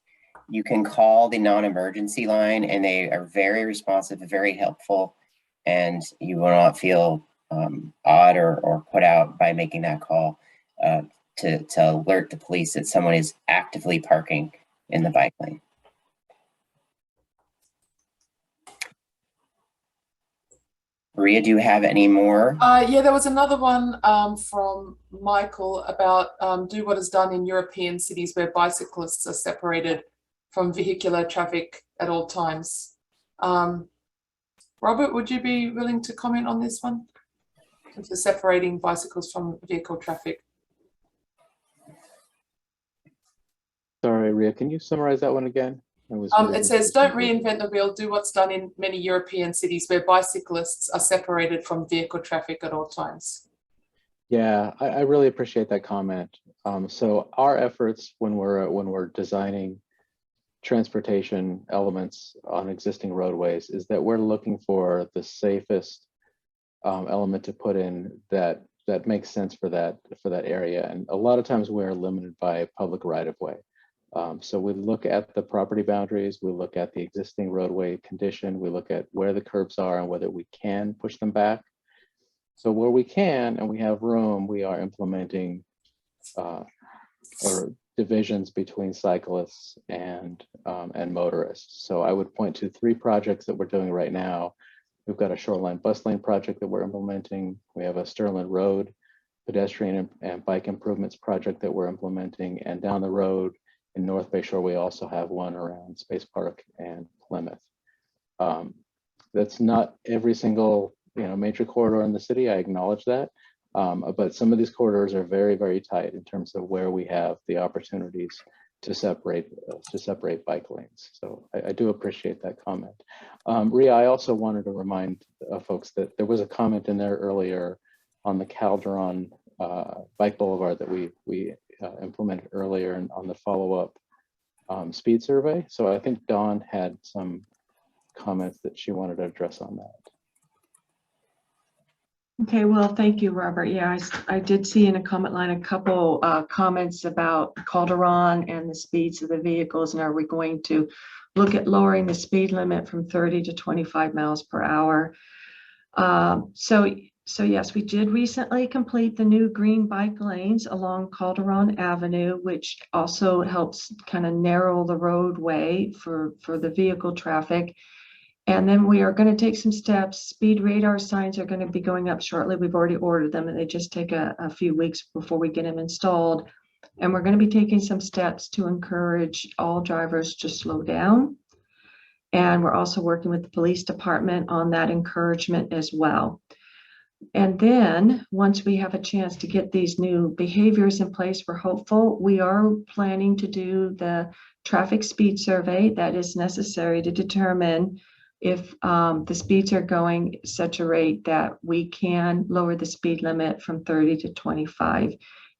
you can call the non-emergency line, and they are very responsive, very helpful, and you will not feel odd or put out by making that call to alert the police that someone is actively parking in the bike lane. Maria, do you have any more? Yeah, there was another one from Michael about do what is done in European cities where bicyclists are separated from vehicular traffic at all times. Robert, would you be willing to comment on this one? For separating bicycles from vehicle traffic. Sorry, Ria, can you summarize that one again? It says, don't reinvent the wheel, do what's done in many European cities where bicyclists are separated from vehicle traffic at all times. Yeah, I really appreciate that comment. So our efforts when we're designing transportation elements on existing roadways is that we're looking for the safest element to put in that makes sense for that area. And a lot of times we're limited by public right-of-way. So we look at the property boundaries, we look at the existing roadway condition, we look at where the curbs are and whether we can push them back. So where we can and we have room, we are implementing or divisions between cyclists and motorists. So I would point to 3 projects that we're doing right now. We've got a shoreline bus lane project that we're implementing. We have a Sterling Road pedestrian and bike improvements project that we're implementing. And down the road in North Bay Shore, we also have one around Space Park and Plymouth. That's not every single major corridor in the city, I acknowledge that. But some of these corridors are very, very tight in terms of where we have the opportunities to separate bike lanes. So I do appreciate that comment. Ria, I also wanted to remind folks that there was a comment in there earlier on the Calderon Bike Boulevard that we implemented earlier on the follow-up speed survey. So I think Dawn had some comments that she wanted to address on that. Okay, well, thank you, Robert. Yeah, I did see in a comment line a couple comments about Calderon and the speeds of the vehicles, and are we going to look at lowering the speed limit from 30 to 25 miles per hour? So yes, we did recently complete the new green bike lanes along Calderon Avenue, which also helps kind of narrow the roadway for the vehicle traffic. And then we are going to take some steps. Speed radar signs are going to be going up shortly. We've already ordered them, and they just take a few weeks before we get them installed. And we're going to be taking some steps to encourage all drivers to slow down. And we're also working with the police department on that encouragement as well. And then once we have a chance to get these new behaviors in place, we're hopeful. We are planning to do the traffic speed survey that is necessary to determine if the speeds are going at such a rate that we can lower the speed limit from 30 to 25.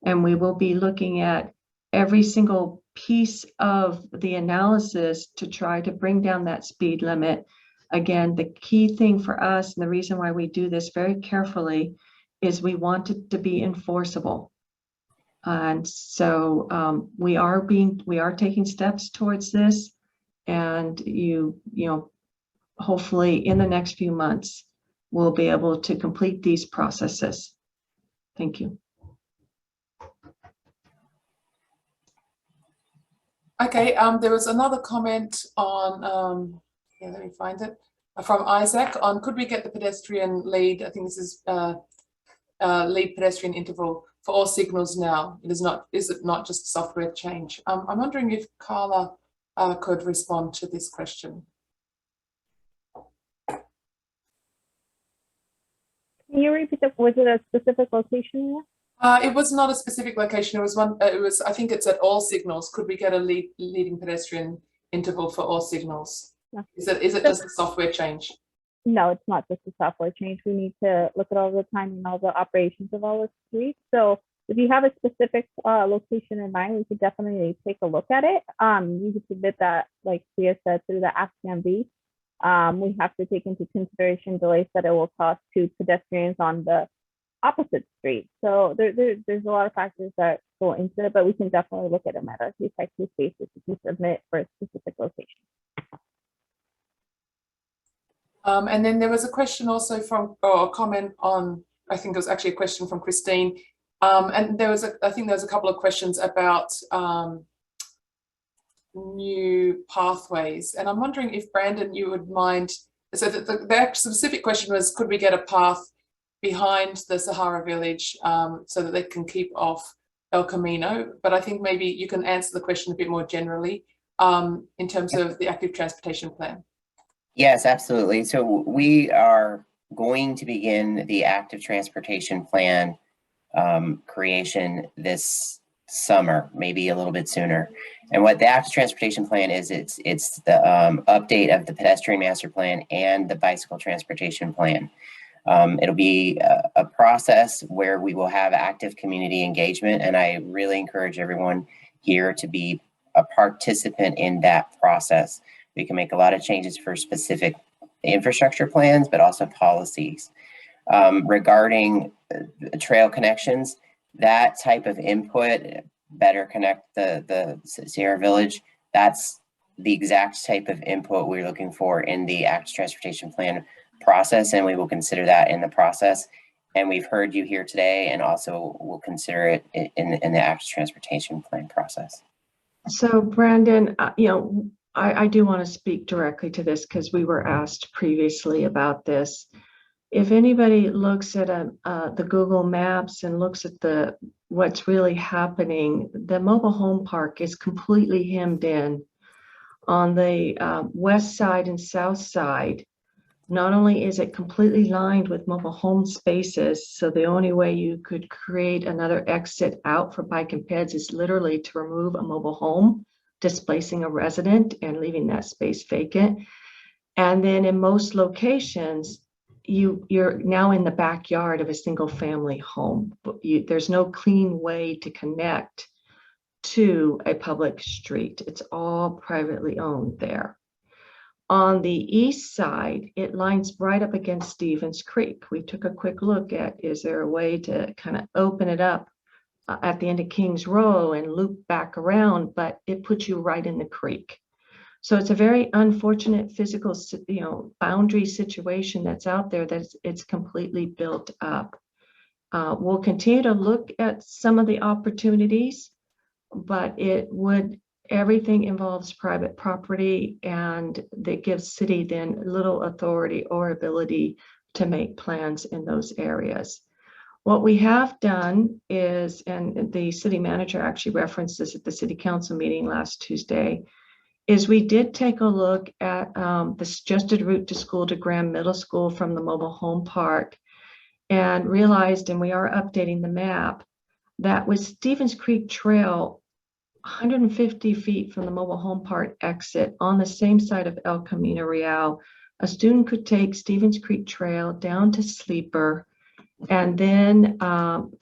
And we will be looking at every single piece of the analysis to try to bring down that speed limit. Again, the key thing for us, and the reason why we do this very carefully, is we want it to be enforceable. And so we are taking steps towards this, and hopefully in the next few months, we'll be able to complete these processes. Thank you. Okay, there was another comment on, let me find it, from Isaac on could we get the pedestrian lead, I think this is lead pedestrian interval for all signals now? Is it not just a software change? I'm wondering if Carla could respond to this question. Can you repeat that? Was it a specific location? It was not a specific location. It was one. It was. I think it's at all signals. Could we get a leading pedestrian interval for all signals? No. Is it just a software change? No, it's not just a software change. We need to look at all the time and all the operations of all the streets. So if you have a specific location in mind, we could definitely take a look at it. You could submit that, like Tia said, through the Acton. We have to take into consideration delays that it will cause to pedestrians on the opposite street. So there's a lot of factors that go into it, but we can definitely look at them at a case-by-case basis if you submit for a specific location. And then there was a question also or a comment on, I think it was actually a question from Christine. And I think there was a couple of questions about new pathways. And I'm wondering if Brandon, you would mind, so the specific question was, could we get a path behind the Sahara Village so that they can keep off El Camino? But I think maybe you can answer the question a bit more generally in terms of the active transportation plan. Yes, absolutely. So we are going to begin the active transportation plan creation this summer, maybe a little bit sooner. And what the active transportation plan is, it's the update of the pedestrian master plan and the bicycle transportation plan. It'll be a process where we will have active community engagement, and I really encourage everyone here to be a participant in that process. We can make a lot of changes for specific infrastructure plans, but also policies. Regarding trail connections, that type of input, better connect the Sierra Village, that's the exact type of input we're looking for in the active transportation plan process, and we will consider that in the process. And we've heard you here today, and also we'll consider it in the active transportation plan process. So Brandon, I do want to speak directly to this because we were asked previously about this. If anybody looks at the Google Maps and looks at what's really happening, the mobile home park is completely hemmed in. On the west side and south side, not only is it completely lined with mobile home spaces, so the only way you could create another exit out for bike and peds is literally to remove a mobile home, displacing a resident and leaving that space vacant. And then in most locations, you're now in the backyard of a single family home. There's no clean way to connect to a public street. It's all privately owned there. On the east side, it lines right up against Stevens Creek. We took a quick look at, is there a way to kind of open it up at the end of Kings Row and loop back around, but it puts you right in the creek. So it's a very unfortunate physical, boundary situation that's out there that it's completely built up. We'll continue to look at some of the opportunities, but everything involves private property, and that gives city then little authority or ability to make plans in those areas. What we have done is, and the city manager actually referenced this at the city council meeting last Tuesday, is we did take a look at the suggested route to school to Graham Middle School from the mobile home park, and realized, and we are updating the map, that with Stevens Creek Trail 150 feet from the mobile home park exit on the same side of El Camino Real, a student could take Stevens Creek Trail down to Sleeper and then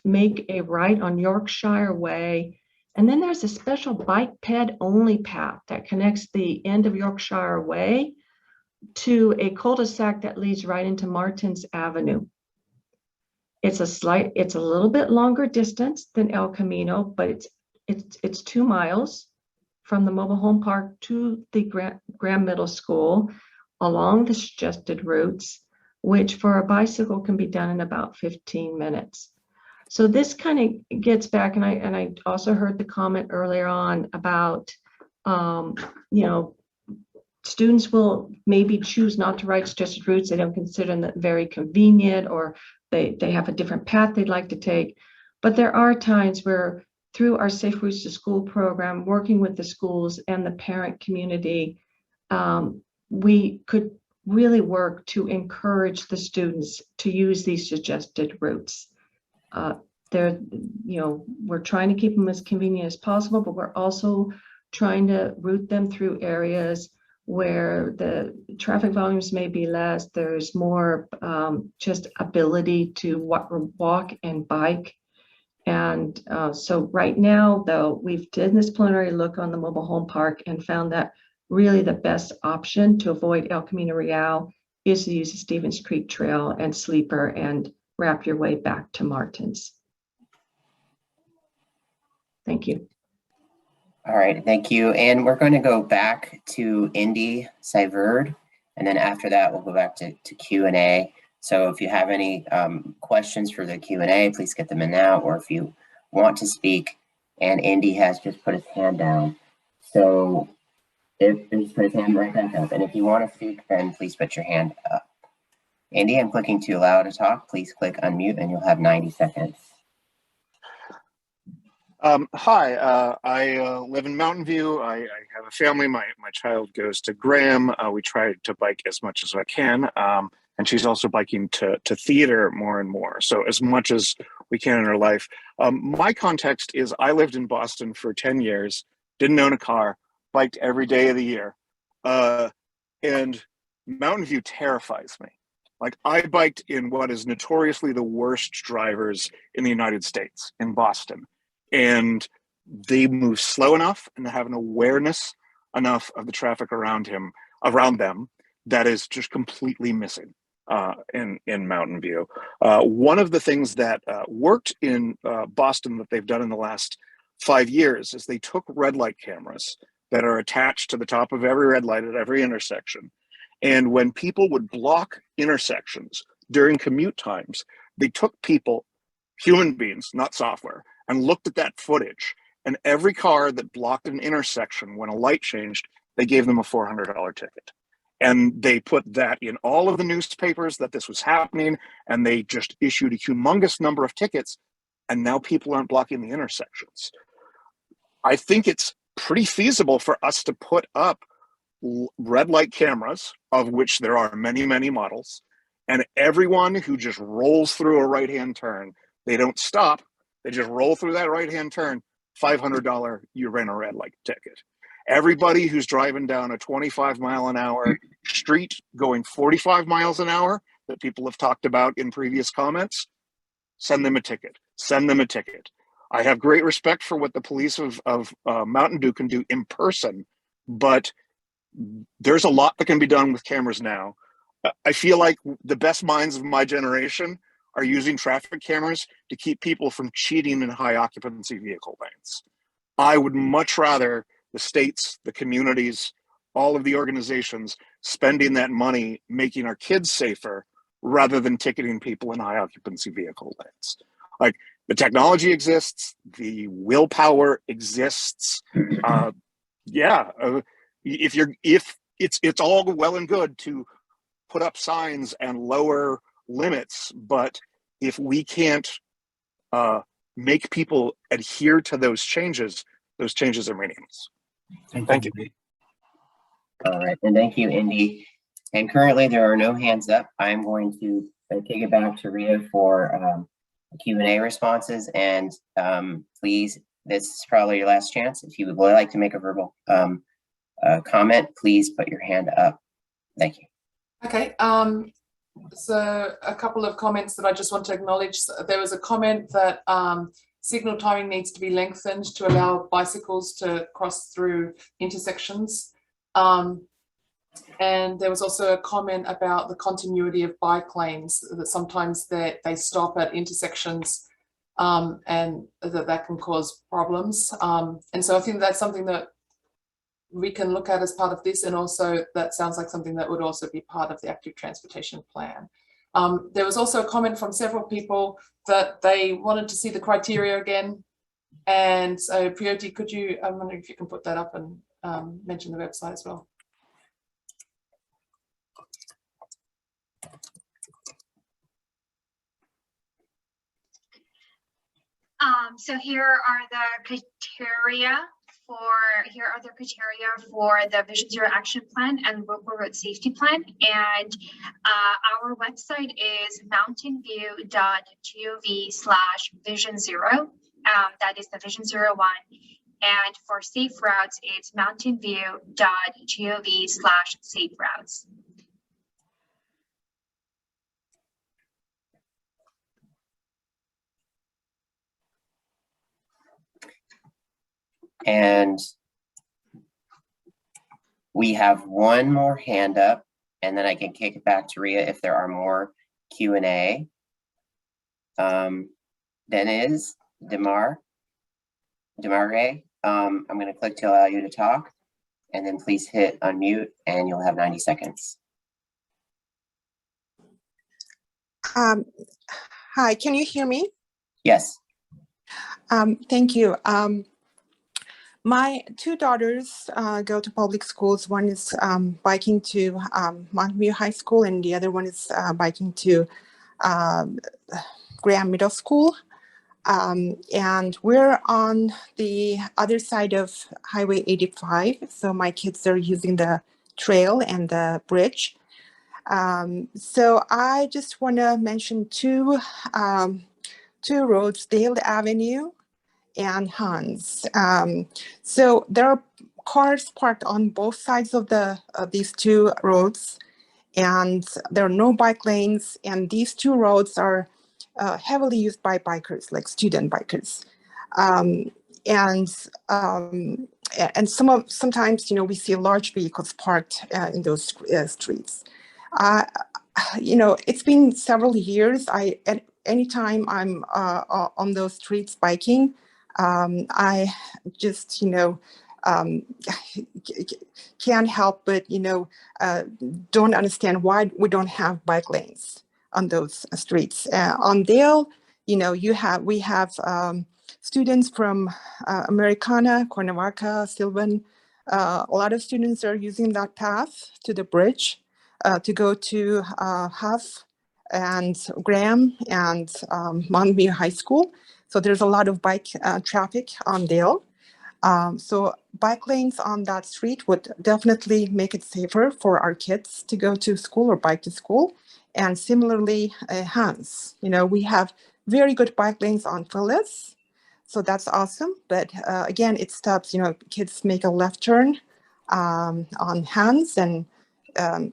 make a right on Yorkshire Way. And then there's a special bike ped only path that connects the end of Yorkshire Way to a cul-de-sac that leads right into Martins Avenue. It's a little bit longer distance than El Camino, but it's 2 miles from the mobile home park to the Graham Middle School along the suggested routes, which for a bicycle can be done in about 15 minutes. So this kind of gets back, and I also heard the comment earlier on about, students will maybe choose not to ride suggested routes. They don't consider them very convenient, or they have a different path they'd like to take. But there are times where, through our Safe Routes to School program, working with the schools and the parent community, we could really work to encourage the students to use these suggested routes. We're trying to keep them as convenient as possible, but we're also trying to route them through areas where the traffic volumes may be less. There's more just ability to walk and bike. And so right now, though, we've done this preliminary look on the mobile home park and found that really the best option to avoid El Camino Real is to use the Stevens Creek Trail and Sleeper and wrap your way back to Martins. Thank you. All right, thank you. And we're going to go back to Indy Seiverd, and then after that, we'll go back to Q&A. So if you have any questions for the Q&A, please get them in now, or if you want to speak, and Indy has just put his hand down. So just put his hand right back up. And if you want to speak, then please put your hand up. Indy, I'm clicking to allow to talk. Please click unmute and you'll have 90 seconds. Hi, I live in Mountain View. I have a family. My child goes to Graham. We try to bike as much as I can. And she's also biking to theater more and more. So as much as we can in her life. My context is I lived in Boston for 10 years, didn't own a car, biked every day of the year. And Mountain View terrifies me. Like, I biked in what is notoriously the worst drivers in the United States, in Boston. And they move slow enough and have an awareness enough of the traffic around them that is just completely missing in Mountain View. One of the things that worked in Boston that they've done in the last 5 years is they took red light cameras that are attached to the top of every red light at every intersection. And when people would block intersections during commute times, They took people, human beings, not software, and looked at that footage. And every car that blocked an intersection when a light changed, they gave them a $400 ticket. And they put that in all of the newspapers that this was happening, and they just issued a humongous number of tickets, and now people aren't blocking the intersections. I think it's pretty feasible for us to put up red light cameras, of which there are many, many models, and everyone who just rolls through a right-hand turn, they don't stop, they just roll through that right-hand turn, $500, you ran a red light ticket. Everybody who's driving down a 25-mile-an-hour street going 45 miles an hour that people have talked about in previous comments, send them a ticket, send them a ticket. I have great respect for what the police of Mountain Dew can do in person, but there's a lot that can be done with cameras now. I feel like the best minds of my generation are using traffic cameras to keep people from cheating in high occupancy vehicle lanes. I would much rather the states, the communities, all of the organizations spending that money making our kids safer rather than ticketing people in high occupancy vehicle lanes. Like, the technology exists, the willpower exists. If it's all well and good to put up signs and lower limits, but if we can't make people adhere to those changes are meaningless. Thank you. All right, and thank you, Indy. And currently there are no hands up. I'm going to kick it back to Rita for Q&A responses. And please, this is probably your last chance. If you would like to make a verbal comment, please put your hand up. Thank you. Okay, so a couple of comments that I just want to acknowledge. There was a comment that signal timing needs to be lengthened to allow bicycles to cross through intersections. And there was also a comment about the continuity of bike lanes, that sometimes they stop at intersections and that can cause problems. And so I think that's something that we can look at as part of this, and also that sounds like something that would also be part of the active transportation plan. There was also a comment from several people that they wanted to see the criteria again. And so Priyoti, could you, I'm wondering if you can put that up and mention the website as well. So here are the criteria for the Vision Zero Action Plan and Local Road Safety Plan. And our website is mountainview.gov/Vision Zero. That is the Vision Zero one. And for safe routes, it's mountainview.gov/safe routes. And we have one more hand up, and then I can kick it back to Rhea if there are more Q&A. Deniz Demare. I'm going to click to allow you to talk, and then please hit unmute, and you'll have 90 seconds. Hi, can you hear me? Yes. Thank you. My two daughters go to public schools. One is biking to Mountain View High School, and the other one is biking to Graham Middle School. And we're on the other side of Highway 85. So my kids are using the trail and the bridge. So I just want to mention two roads, Dale Avenue and Hans. So there are cars parked on both sides of these two roads, and there are no bike lanes, and these two roads are heavily used by bikers, like student bikers. And sometimes, you know, we see large vehicles parked in those streets. You know, it's been several years. Anytime I'm on those streets biking, I just, you know, can't help but, you know, don't understand why we don't have bike lanes. on those streets. On Dale, you know, we have students from Americana, Cuernavaca, Sylvan. A lot of students are using that path to the bridge to go to Huff and Graham and Mountain View High School. So there's a lot of bike traffic on Dale. So bike lanes on that street would definitely make it safer for our kids to go to school or bike to school. And similarly, Hans, you know, we have very good bike lanes on Phyllis. So that's awesome. But again, it stops, you know, kids make a left turn on Hans and,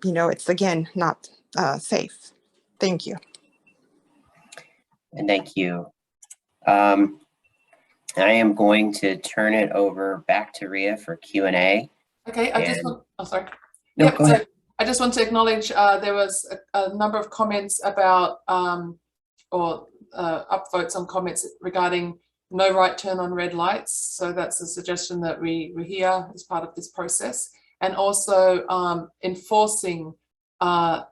you know, it's again, not safe. Thank you. And thank you. I am going to turn it over back to Ria for Q&A. Okay, I just want, oh, sorry. No, Yep, go so ahead. I just want to acknowledge there was a number of comments about, upvotes on comments regarding no right turn on red lights. So that's a suggestion that we hear as part of this process. And also enforcing the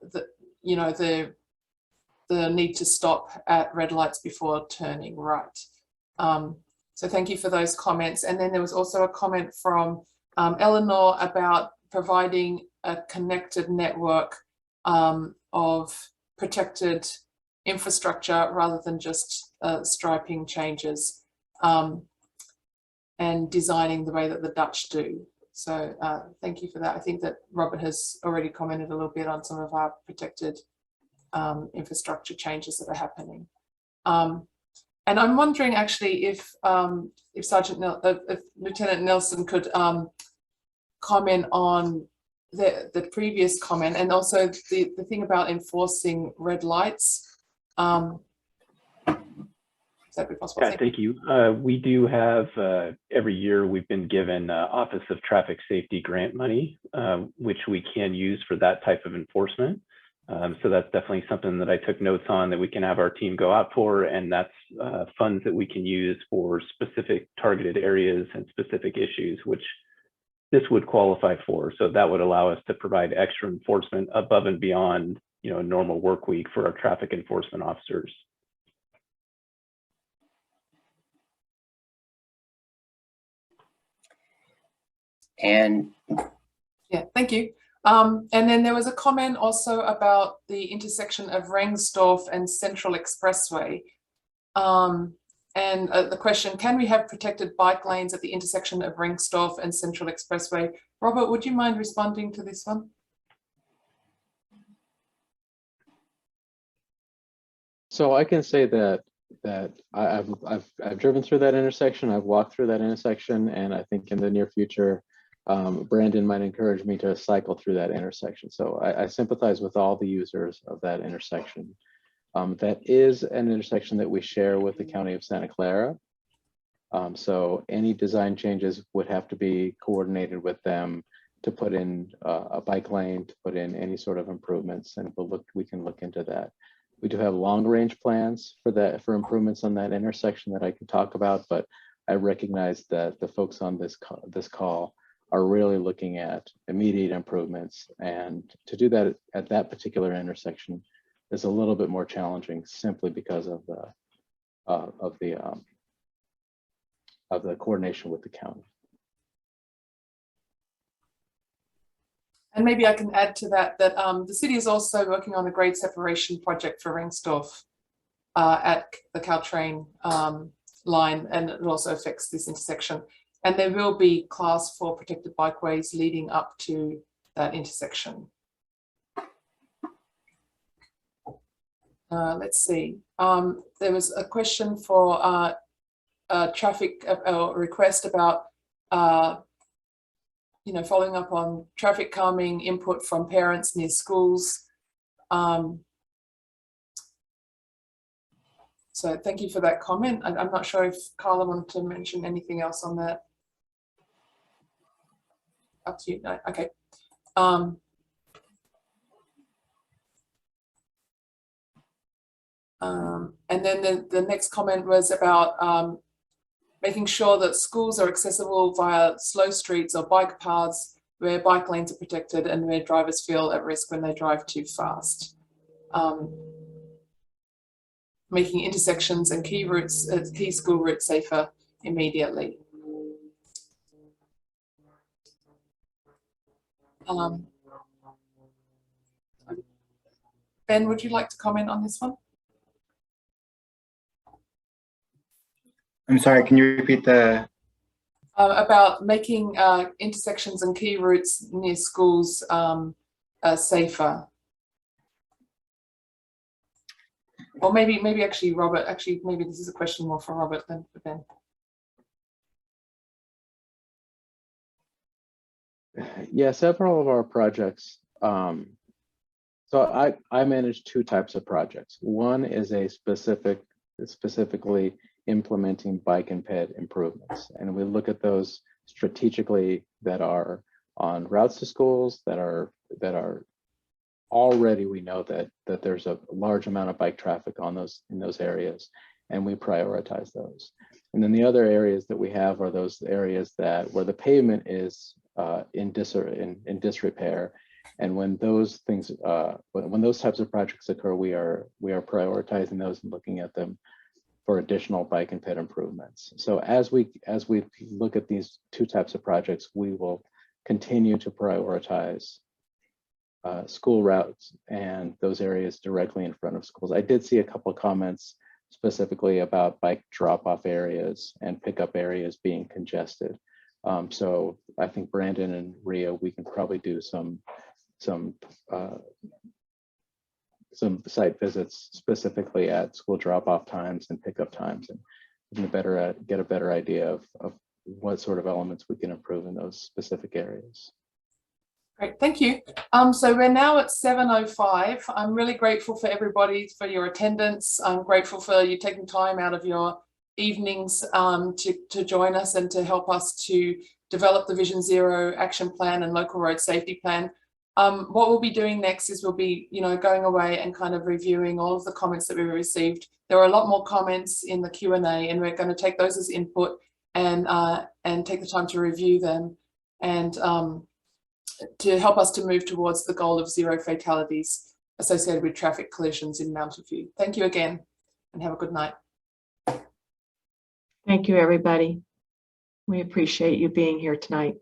need to stop at red lights before turning right. So thank you for those comments. And then there was also a comment from Eleanor about providing a connected network of protected infrastructure rather than just striping changes and designing the way that the Dutch do. So thank you for that. I think that Robert has already commented a little bit on some of our protected infrastructure changes that are happening. And I'm wondering actually if Lieutenant Nelson could comment on the previous comment and also the thing about enforcing red lights. That be possible? Yeah, thank you. We do have, every year we've been given Office of Traffic Safety grant money, which we can use for that type of enforcement. So that's definitely something that I took notes on that we can have our team go out for, and that's funds that we can use for specific targeted areas and specific issues, which this would qualify for. So that would allow us to provide extra enforcement above and beyond, you know, a normal work week for our traffic enforcement officers. And yeah, thank you. And then there was a comment also about the intersection of Rengsdorf and Central Expressway. And the question, can we have protected bike lanes at the intersection of Rengsdorf and Central Expressway? Robert, would you mind responding to this one? So I can say that I've driven through that intersection. I've walked through that intersection, and I think in the near future, Brandon might encourage me to cycle through that intersection. So I sympathize with all the users of that intersection. That is an intersection that we share with the County of Santa Clara. So any design changes would have to be coordinated with them to put in a bike lane, to put in any sort of improvements, and we can look into that. We do have long range plans for improvements on that intersection that I can talk about, but I recognize that the folks on this call are really looking at immediate improvements, and to do that at that particular intersection is a little bit more challenging simply because of the coordination with the county. And maybe I can add to that the city is also working on a grade separation project for Rengsdorf at the Caltrain line, and it also affects this intersection. And there will be class 4 protected bikeways leading up to that intersection. Let's see. There was a question for traffic request about following up on traffic calming input from parents near schools. So thank you for that comment. I'm not sure if Carla wanted to mention anything else on that. Up to you. No, okay. And then the next comment was about making sure that schools are accessible via slow streets or bike paths where bike lanes are protected and where drivers feel at risk when they drive too fast. making intersections and key routes, key school routes safer immediately. Ben, would you like to comment on this one? I'm sorry, can you repeat the? About making intersections and key routes near schools safer. Or maybe actually Robert, maybe this is a question more for Robert than for Ben. Yeah, several of our projects. So I manage two types of projects. One is a specifically implementing bike and ped improvements. And we look at those strategically that are on routes to schools that are already, we know that there's a large amount of bike traffic on in those areas, and we prioritize those. And then the other areas that we have are those areas where the pavement is in disrepair. And when those things, when those types of projects occur, we are prioritizing those and looking at them for additional bike and ped improvements. So as we look at these two types of projects, we will continue to prioritize school routes and those areas directly in front of schools. I did see a couple of comments specifically about bike drop-off areas and pickup areas being congested. So I think Brandon and Ria, we can probably do some site visits specifically at school drop-off times and pickup times, and get a better idea of what sort of elements we can improve in those specific areas. Great, thank you. So we're now at 7:05. I'm really grateful for everybody for your attendance. I'm grateful for you taking time out of your evenings to join us and to help us to develop the Vision Zero action plan and local road safety plan. What we'll be doing next is we'll be, going away and kind of reviewing all of the comments that we received. There are a lot more comments in the Q&A, and we're going to take those as input and take the time to review them and to help us to move towards the goal of 0 fatalities associated with traffic collisions in Mountain View. Thank you again, and have a good night. Thank you, everybody. We appreciate you being here tonight.